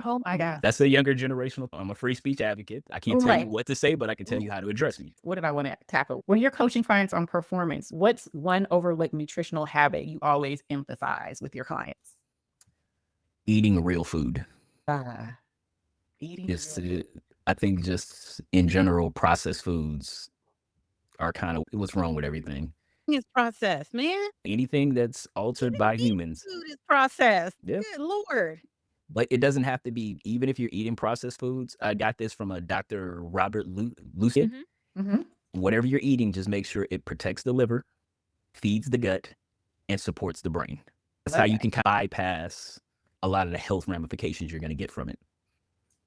Oh my God. that's a younger generational. I'm a free speech advocate. I can't tell you Right. what to say, but I can tell you how to address me. What did I want to tackle? When you're coaching clients on performance, what's one overlooked nutritional habit you always emphasize with your clients? Eating real food. Eating. Just, real food. I think just in general, processed foods are kind of what's wrong with everything. It's processed, man. Anything that's altered by humans. Food is processed. Yeah. Good Lord. But it doesn't have to be, even if you're eating processed foods. I got this from a Dr. Robert Lucian. Mhm. Whatever you're eating, just make sure it protects the liver, feeds the gut, and supports the brain. That's how you can bypass a lot of the health ramifications you're going to get from it.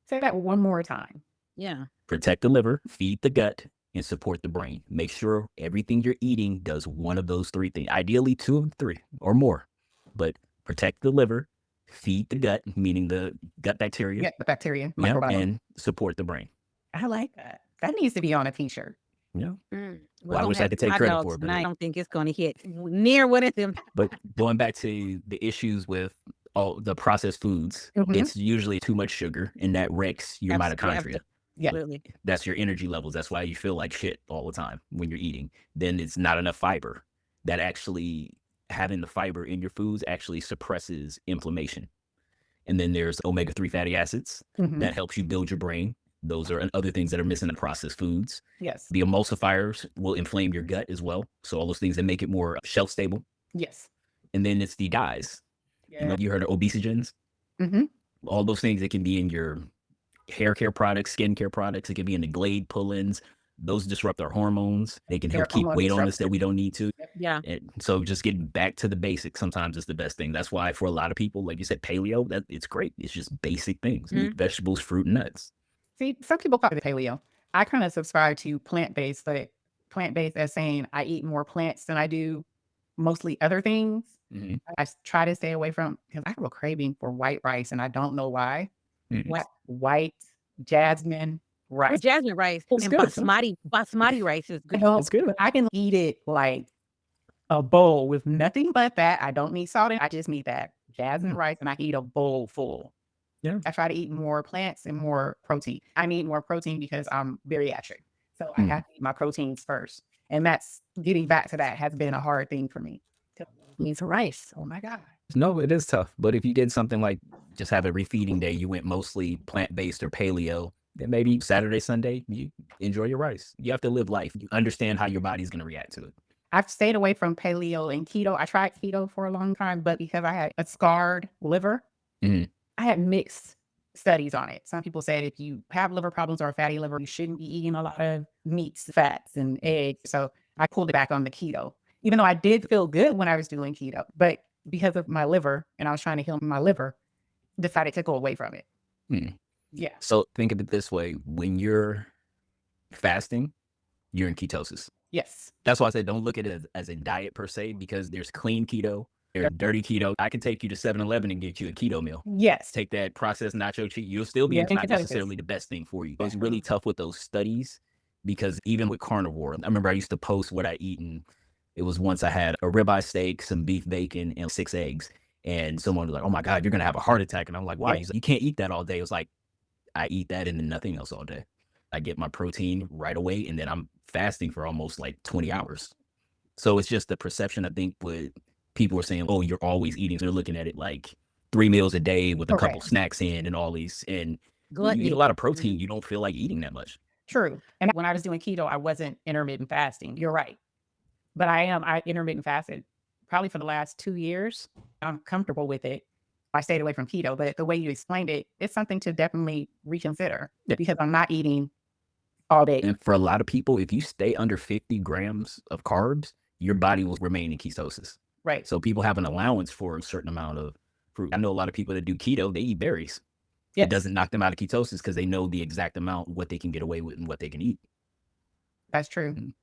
Say that one more time. Yeah. Protect the liver, feed the gut, and support the brain. Make sure everything you're eating does one of those three things. Ideally, 2 of 3 or more. But protect the liver, feed the gut, meaning the gut bacteria, Get the bacteria, yeah, microbiome. and support the brain. I like that. That needs to be on a t-shirt. Yeah. Well, I don't wish I have could take hot credit dogs for it, but tonight. I don't think it's going to hit near one of them. But going back to the issues with all the processed foods, Mhm. it's usually too much sugar, and that wrecks your mitochondria. Yeah. Absolutely. That's your energy levels. That's why you feel like shit all the time when you're eating. Then it's not enough fiber. That actually having the fiber in your foods actually suppresses inflammation. And then there's omega-3 fatty acids Mhm. that helps you build your brain. Those are other things that are missing in processed foods. Yes. The emulsifiers will inflame your gut as well. So all those things that make it more shelf stable. Yes. And then it's the dyes. Yeah. You heard of obesogens? Mm-hmm. All those things that can be in your hair care products, skin care products. It can be in the Glade pull-ins. Those disrupt our hormones. They can help keep Hormone weight on us disruptor. that we don't need to. Yeah. And so just getting back to the basics sometimes is the best thing. That's why for a lot of people, like you said, paleo, that it's great. It's just basic things. Meat, vegetables, fruit, and nuts. See, some people call it paleo. I kind of subscribe to plant-based, but plant-based as saying I eat more plants than I do mostly other things. Mhm. I try to stay away from because I have a craving for white rice and I don't know why. Mhm. White jasmine rice. Jasmine rice It's and good. basmati rice is good. No, It's good. I can eat it like a bowl with nothing but that. I don't need salt in it. I just need that jasmine rice and I eat a bowl full. Yeah. I try to eat more plants and more protein. I need more protein because I'm bariatric. So I have to eat my proteins first. And that's getting back to that has been a hard thing for me. Needs rice. Oh my God. No, it is tough. But if you did something like just have a refeeding day, you went mostly plant-based or paleo, then maybe Saturday, Sunday, you enjoy your rice. You have to live life. You understand how your body's going to react to it. I've stayed away from paleo and keto. I tried keto for a long time, but because I had a scarred liver, Mhm. I had mixed studies on it. Some people said if you have liver problems or a fatty liver, you shouldn't be eating a lot of meats, fats, and eggs. So I pulled it back on the keto, even though I did feel good when I was doing keto. But because of my liver and I was trying to heal my liver, decided to go away from it. Hmm. Yeah. So think of it this way: when you're fasting, you're in ketosis. Yes. That's why I said don't look at it as a diet per se, because there's clean keto, there's dirty keto. I can take you to 7-Eleven and get you a keto meal. Yes. Take that processed nacho cheese. You'll still be Yeah, it's not ketosis. necessarily the best thing for you. It's really tough with those studies, because even with carnivore, I remember I used to post what I eat, and it was once I had a ribeye steak, some beef bacon, and 6 eggs. And someone was like, "Oh my God, you're gonna have a heart attack." And I'm like, "Why?" Yeah. He's like, "You can't eat that all day." It was like, I eat that and then nothing else all day. I get my protein right away, and then I'm fasting for almost like 20 hours. So it's just the perception, I think, what people are saying, oh, you're always eating. They're looking at it like 3 meals a day with a couple Correct. snacks in and all these. And you eat Gluttony. a lot of protein, you don't feel like eating that much. True. And when I was doing keto, I wasn't intermittent fasting. You're right. But I intermittent fasted probably for the last 2 years. I'm comfortable with it. I stayed away from keto, but the way you explained it, it's something to definitely reconsider Yeah. because I'm not eating all day. And for a lot of people, if you stay under 50 grams of carbs, your body will remain in ketosis. Right. So people have an allowance for a certain amount of fruit. I know a lot of people that do keto, they eat berries. Yes. It doesn't knock them out of ketosis because they know the exact amount, what they can get away with and what they can eat. That's true. Mhm.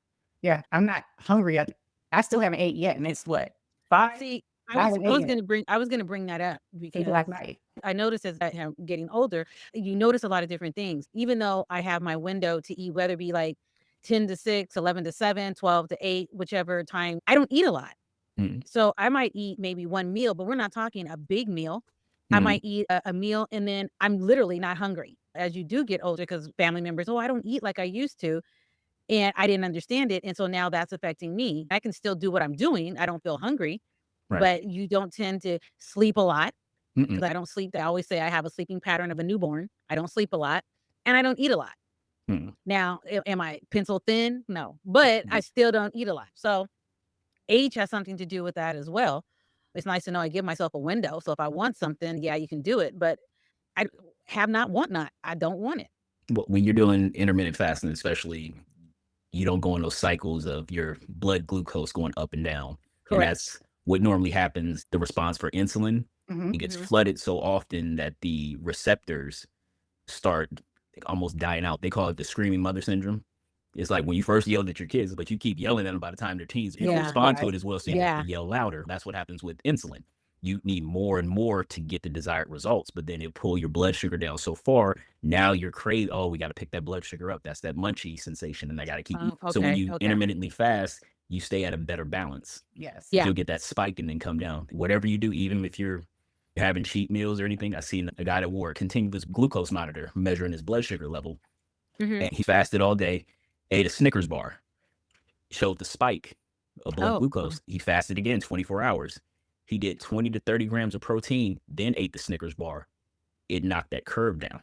Yeah. I'm not hungry. I still haven't ate yet. And it's what? 5? See, I I haven't was ate it. gonna bring that up It's because Black night. I noticed as I am getting older, you notice a lot of different things. Even though I have my window to eat, whether it be like 10 to 6, 11 to 7, 12 to 8, whichever time, I don't eat a lot. Mhm. So I might eat maybe one meal, but we're not talking a big meal. I Mhm. might eat a meal and then I'm literally not hungry. As you do get older, because family members, oh, I don't eat like I used to. And I didn't understand it. And so now that's affecting me. I can still do what I'm doing. I don't feel hungry, Right. but you don't tend to sleep a lot. Mm-mm. Because I don't sleep. I always say I have a sleeping pattern of a newborn. I don't sleep a lot and I don't eat a lot. Mm. Now, am I pencil thin? No, but I still don't eat a lot. So age has something to do with that as well. It's nice to know I give myself a window. So if I want something, yeah, you can do it. But I have not, want not. I don't want it. Well, when you're doing intermittent fasting, especially, you don't go in those cycles of your blood glucose going up and down. And Correct. that's what normally happens. The response for insulin, Mhm. it gets Mhm. flooded so often that the receptors start almost dying out. They call it the screaming mother syndrome. It's like when you first yelled at your kids, but you keep yelling at them by the time they're teens, they don't Yeah. respond to Right. it as well. So you have Yeah. to yell louder. That's what happens with insulin. You need more and more to get the desired results, but then it pull your blood sugar down so far. Now you're crazy. Oh, we got to pick that blood sugar up. That's that munchy sensation, and I got to keep. So when Okay. you Okay. intermittently fast, you stay at a better balance. Yes. Yeah. You'll get that spike and then come down. Whatever you do, even if you're having cheat meals or anything, I seen a guy that wore a continuous glucose monitor measuring his blood sugar level, Mhm. and he fasted all day, ate a Snickers bar, showed the spike of blood Oh, glucose. He fasted again 24 hours. He did 20 to 30 grams of protein, then ate the Snickers bar. It knocked that curve down.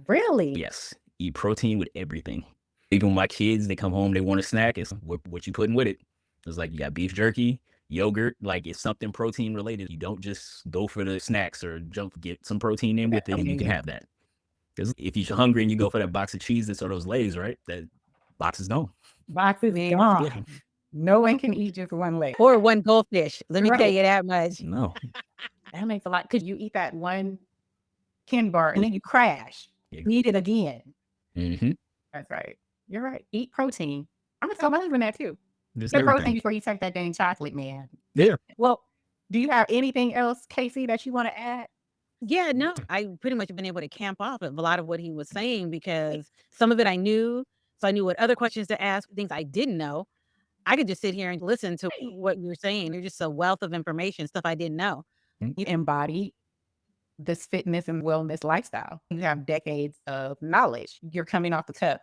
Really? Yes, eat protein with everything. Even when my kids, they come home, they want a snack. It's what you putting with it. It's like you got beef jerky, yogurt, like it's something protein related. You don't just go for the snacks or get some protein in with it, and you can have that. Because if you're hungry and you go for that box of Cheez-Its or those Lay's, right? That box is gone. Box is Man. gone. No one can eat just one leg. or one goldfish. Let me tell Right. you that much. No. That makes a lot because you eat that one candy bar and then you crash. Yeah. You eat it again. Mm-hmm. That's right. You're right. Eat protein. I'm gonna tell my husband that too. Just The protein everything. before you take that dang chocolate, man. Yeah. Well, do you have anything else, Casey, that you want to add? Yeah, no, I pretty much been able to camp off of a lot of what he was saying because some of it I knew. So I knew what other questions to ask, things I didn't know. I could just sit here and listen to what you're saying. You're just a wealth of information, stuff I didn't know. You embody this fitness and wellness lifestyle. You have decades of knowledge. You're coming off the cuff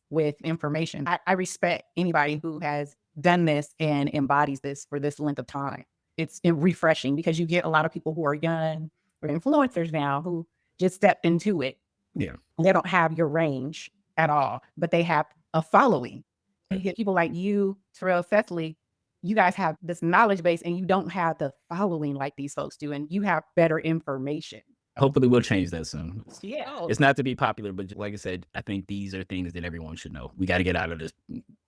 with information. I respect anybody who has done this and embodies this for this length of time. It's refreshing because you get a lot of people who are young or influencers now who just stepped into it. Yeah. They don't have your range at all, but they have a following. You get people like you, Terrell, Cecily, you guys have this knowledge base and you don't have the following like these folks do, and you have better information. Hopefully we'll change that soon. Yeah. Oh, It's not to be popular, but like I said, I think these are things that everyone should know. We got to get out of this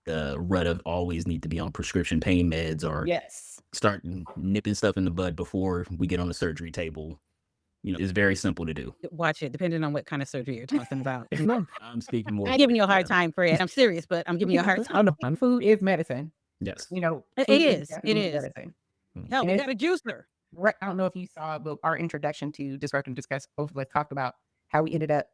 the rut of always need to be on prescription pain meds or Yes. start nipping stuff in the bud before we get on the surgery table. It's very simple to do. watch it, depending on what kind of surgery you're talking about. I'm speaking more. I'm giving you a hard time, Fred. I'm serious, but I'm giving you a hard time. Food is medicine. Yes. You know, It food is. It definitely is. medicine. Hell, And we it's- got a juicer. Right. I don't know if you saw, but our introduction to Disrupt and Discuss, both of us talked about how we ended up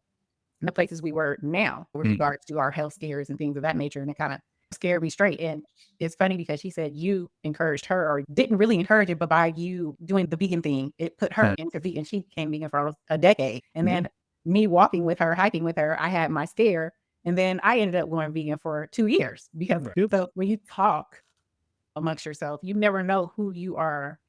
in the places we were now with regards to our health scares and things of that nature. And it kind of scared me straight. And it's funny because she said you encouraged her, or didn't really encourage it, but by you doing the vegan thing, it put her into vegan. She became vegan for almost a decade. And then me walking with her, hiking with her, I had my scare. And then I ended up going vegan for 2 years because so when you talk amongst yourself, you never know who you are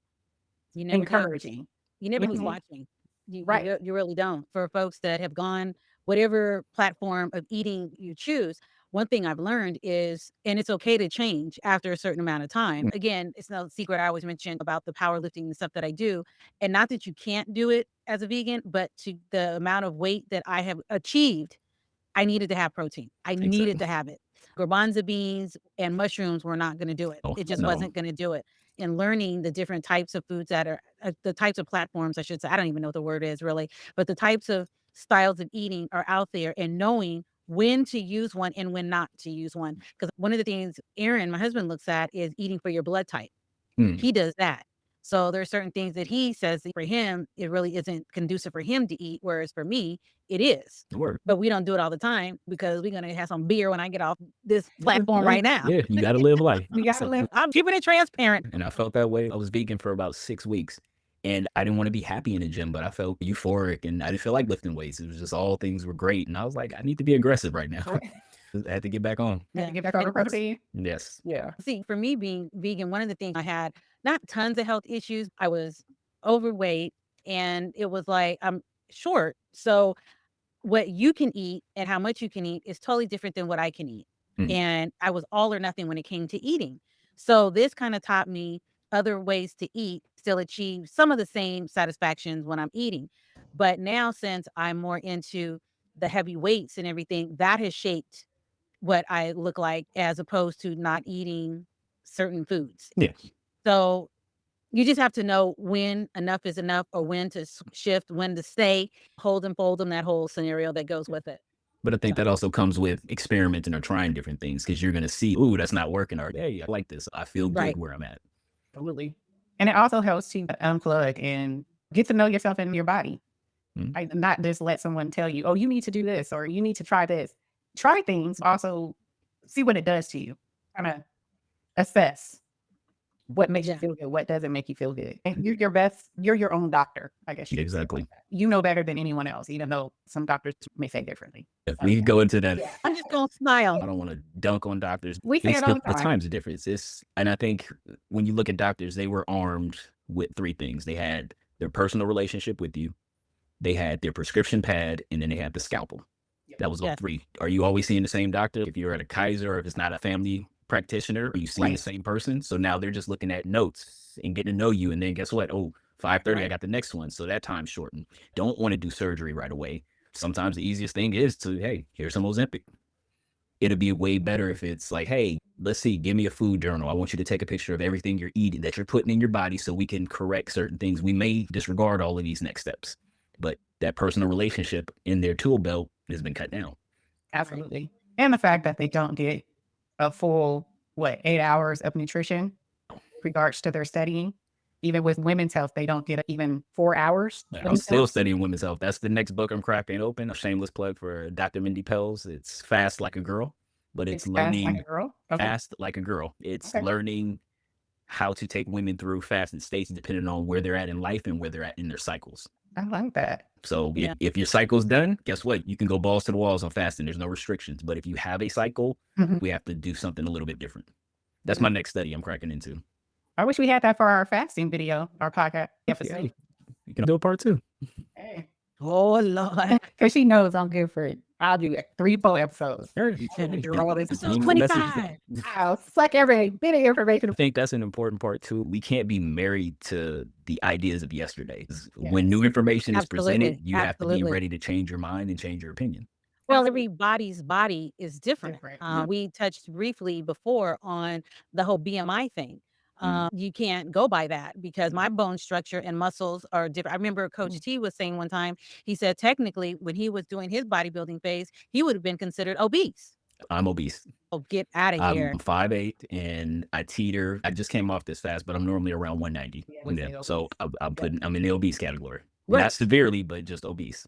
You never know. encouraging. You never know who's Mhm. watching. You Right. you really don't. For folks that have gone whatever platform of eating you choose, one thing I've learned is, and it's okay to change after a certain amount of time. Again, it's no secret. I always mention about the powerlifting and stuff that I do, and not that you can't do it as a vegan, but to the amount of weight that I have achieved, I needed to have protein. I needed to have it. Garbanzo beans and mushrooms were not going to do it. Oh, It just no. wasn't going to do it. And learning the different types of foods that are the types of platforms, I should say, I don't even know what the word is really, but the types of styles of eating are out there, and knowing when to use one and when not to use one. Because one of the things Aaron, my husband, looks at is eating for your blood type. He does that. So there are certain things that he says that for him, it really isn't conducive for him to eat, whereas for me, it is. Work. But we don't do it all the time because we're going to have some beer when I get off this platform right now. Yeah, you got to live life. We got to live. I'm keeping it transparent. And I felt that way. I was vegan for about 6 weeks. And I didn't want to be happy in the gym, but I felt euphoric and I didn't feel like lifting weights. It was just all things were great. And I was like, I need to be aggressive right now. I had to get back on. Had to get back on the protein. Yes. Yeah. See, for me being vegan, one of the things I had, not tons of health issues. I was overweight and it was like, I'm short. So what you can eat and how much you can eat is totally different than what I can eat. And I was all or nothing when it came to eating. So this kind of taught me other ways to eat, still achieve some of the same satisfactions when I'm eating. But now, since I'm more into the heavy weights and everything, that has shaped what I look like, as opposed to not eating certain foods. Yeah. So you just have to know when enough is enough, or when to shift, when to stay, hold and fold them, that whole scenario that goes with it. But I think that also comes with experimenting or trying different things, because you're going to see, ooh, that's not working. Or, hey, I like this. I feel good Right. where I'm at. Absolutely. And it also helps to unplug and get to know yourself and your body. Not just let someone tell you, oh, you need to do this or you need to try this. Try things, also see what it does to you. Kind of assess what makes you feel good, what doesn't make you feel good. And you're your own doctor, I guess. You could say it Exactly. like that. You know better than anyone else, even though some doctors may say differently. If we could go into that. I'm just going to smile. I don't want to dunk on doctors. We say It's it all the the time. times of difference. And I think when you look at doctors, they were armed with 3 things. They had their personal relationship with you, they had their prescription pad, and then they had the scalpel. That was all Yes. 3. Are you always seeing the same doctor? If you're at a Kaiser, or if it's not a family practitioner, are you seeing the same person? So now they're just looking at notes and getting to know you. And then guess what? Oh, 5:30, I got the next one. So that time's shortened. Don't want to do surgery right away. Sometimes the easiest thing is to, hey, here's some Ozempic. It'd be way better if it's like, hey, let's see, give me a food journal. I want you to take a picture of everything you're eating, that you're putting in your body, so we can correct certain things. We may disregard all of these next steps, but that personal relationship in their tool belt has been cut down. Absolutely. And the fact that they don't get a full, 8 hours of nutrition in regards to their studying. Even with women's health, they don't get even 4 hours. I'm still studying women's health. That's the next book I'm cracking open. A shameless plug for Dr. Mindy Pels. It's Fast Like a Girl, but it's learning Fast like a girl. Okay. fast like a girl. It's Okay. learning how to take women through fasted states depending on where they're at in life and where they're at in their cycles. I like that. So Yeah. if your cycle's done, guess what? You can go balls to the walls on fasting. There's no restrictions. But if you have a cycle, Mhm. we have to do something a little bit different. That's my next study I'm cracking into. I wish we had that for our fasting video, our podcast episode. Yeah, you can do a part 2. Hey. Oh, Lord. Because she knows I'm good for it. I'll do 3 full episodes. And Do all this. Episode Episode message- 25. I'll suck every bit of I information. think that's an important part too. We can't be married to the ideas of yesterday. When Yes. new information is presented, Absolutely. you have to be Absolutely. ready to change your mind and change your opinion. Well, everybody's body is different. Different. We touched briefly before on the whole BMI thing. You can't go by that because my bone structure and muscles are different. I remember Coach T was saying one time, he said technically when he was doing his bodybuilding phase, he would have been considered obese. I'm obese. Oh, get out of here. I'm 5'8" and I teeter. I just came off this fast, but I'm normally around 190. Yeah, we say So obese. I'm in the obese category. Right. Not severely, but just obese.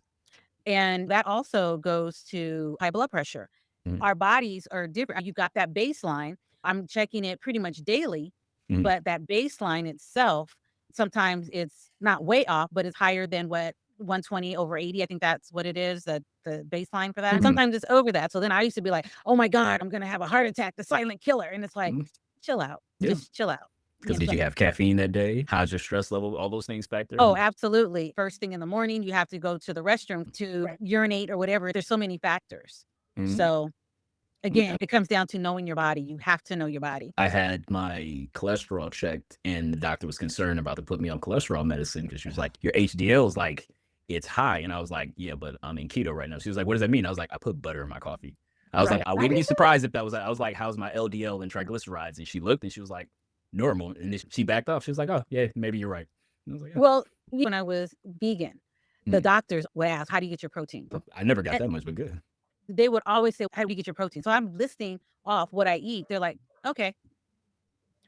And that also goes to high blood pressure. Mhm. Our bodies are different. You've got that baseline. I'm checking it pretty much daily, Mhm. but that baseline itself, sometimes it's not way off, but it's higher than what 120 over 80. I think that's what it is, the baseline for that. And Mhm. sometimes it's over that. So then I used to be like, oh my God, I'm going to have a heart attack, the silent killer. And it's like, Mhm. chill out. Yeah. Just chill out. Because Yeah. did you have caffeine that day? How's your stress level? All those things factor. Oh, absolutely. First thing in the morning, you have to go to the restroom to Right. urinate or whatever. There's so many factors. Mhm. So again, it comes down to knowing your body. You have to know your body. I had my cholesterol checked, and the doctor was concerned about to put me on cholesterol medicine because she was like, "Your HDL is like it's high," and I was like, "Yeah, but I'm in keto right now." She was like, "What does that mean?" I was like, "I put butter in my coffee." I was Right. like, "I wouldn't be surprised if that was." I was like, "How's my LDL and triglycerides?" And she looked, and she was like, "Normal." And then she backed off. She was like, "Oh, yeah, maybe you're right." And I was like, "Yeah." Well, when I was vegan, the Mm. doctors would ask, how do you get your protein? I never got And that much, but good. they would always say, how do you get your protein? So I'm listing off what I eat. They're like, okay.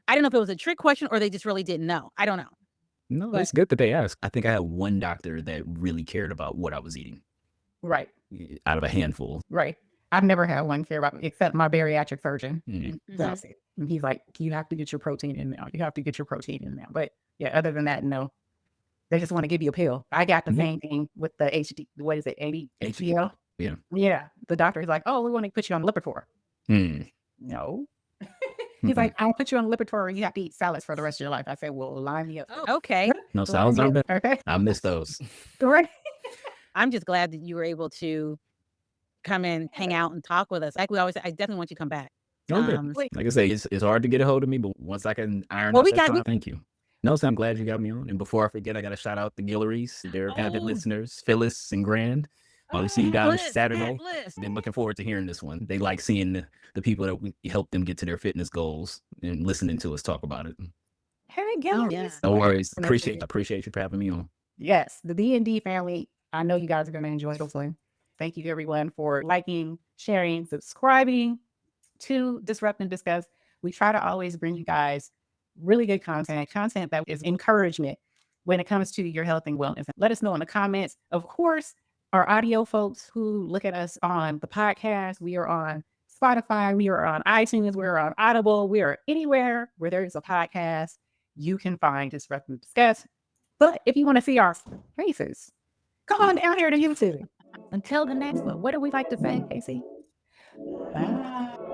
I don't know if it was a trick question or they just really didn't know. I don't know. No, But- it's good that they asked. I think I had one doctor that really cared about what I was eating Right. out of a handful. Right. I've never had one care about me except my bariatric surgeon. Mm. Mhm. That's it. And he's like, you have to get your protein in now. You have to get your protein in now. But yeah, other than that, no. They just want to give you a pill. I got the Mhm. same thing with the what is it, HDL? Yeah. Yeah. The doctor is like, oh, we want to put you on Lipitor. Mm. No. He's like, I'll put you on Lipitor and you have to eat salads for the rest of your life. I said, well, line me up. Oh, okay. No Line salads me aren't up. bad. Okay. I miss those. Right. I'm just glad that you were able to come and hang out and talk with us. Like we always say, I definitely want you to come back. Okay. Um, Like I say, it's hard to get a hold of me, but once I can iron Well, out we that got- time, thank you. No, so I'm glad you got me on. And before I forget, I got to shout out the Guilleries. They're avid Oh. listeners, Phyllis and Grand. I'll see you guys Bliss, Saturday. Bliss. Been looking forward to hearing this one. They like seeing the people that we help them get to their fitness goals and listening to us talk about it. Hey, Oh, Gillies. yeah. No worries. And Appreciate you for having me on. Yes, the D&D family. I know you guys are going to enjoy this one. Thank you, everyone, for liking, sharing, subscribing to Disrupt and Discuss. We try to always bring you guys really good content that is encouragement when it comes to your health and wellness. Let us know in the comments. Of course, our audio folks who look at us on the podcast, we are on Spotify, we are on iTunes, we're on Audible, we are anywhere where there is a podcast, you can find Disrupt and Discuss. But if you want to see our faces, come on down here to YouTube. Until the next one, what do we like to say, Casey? Bye.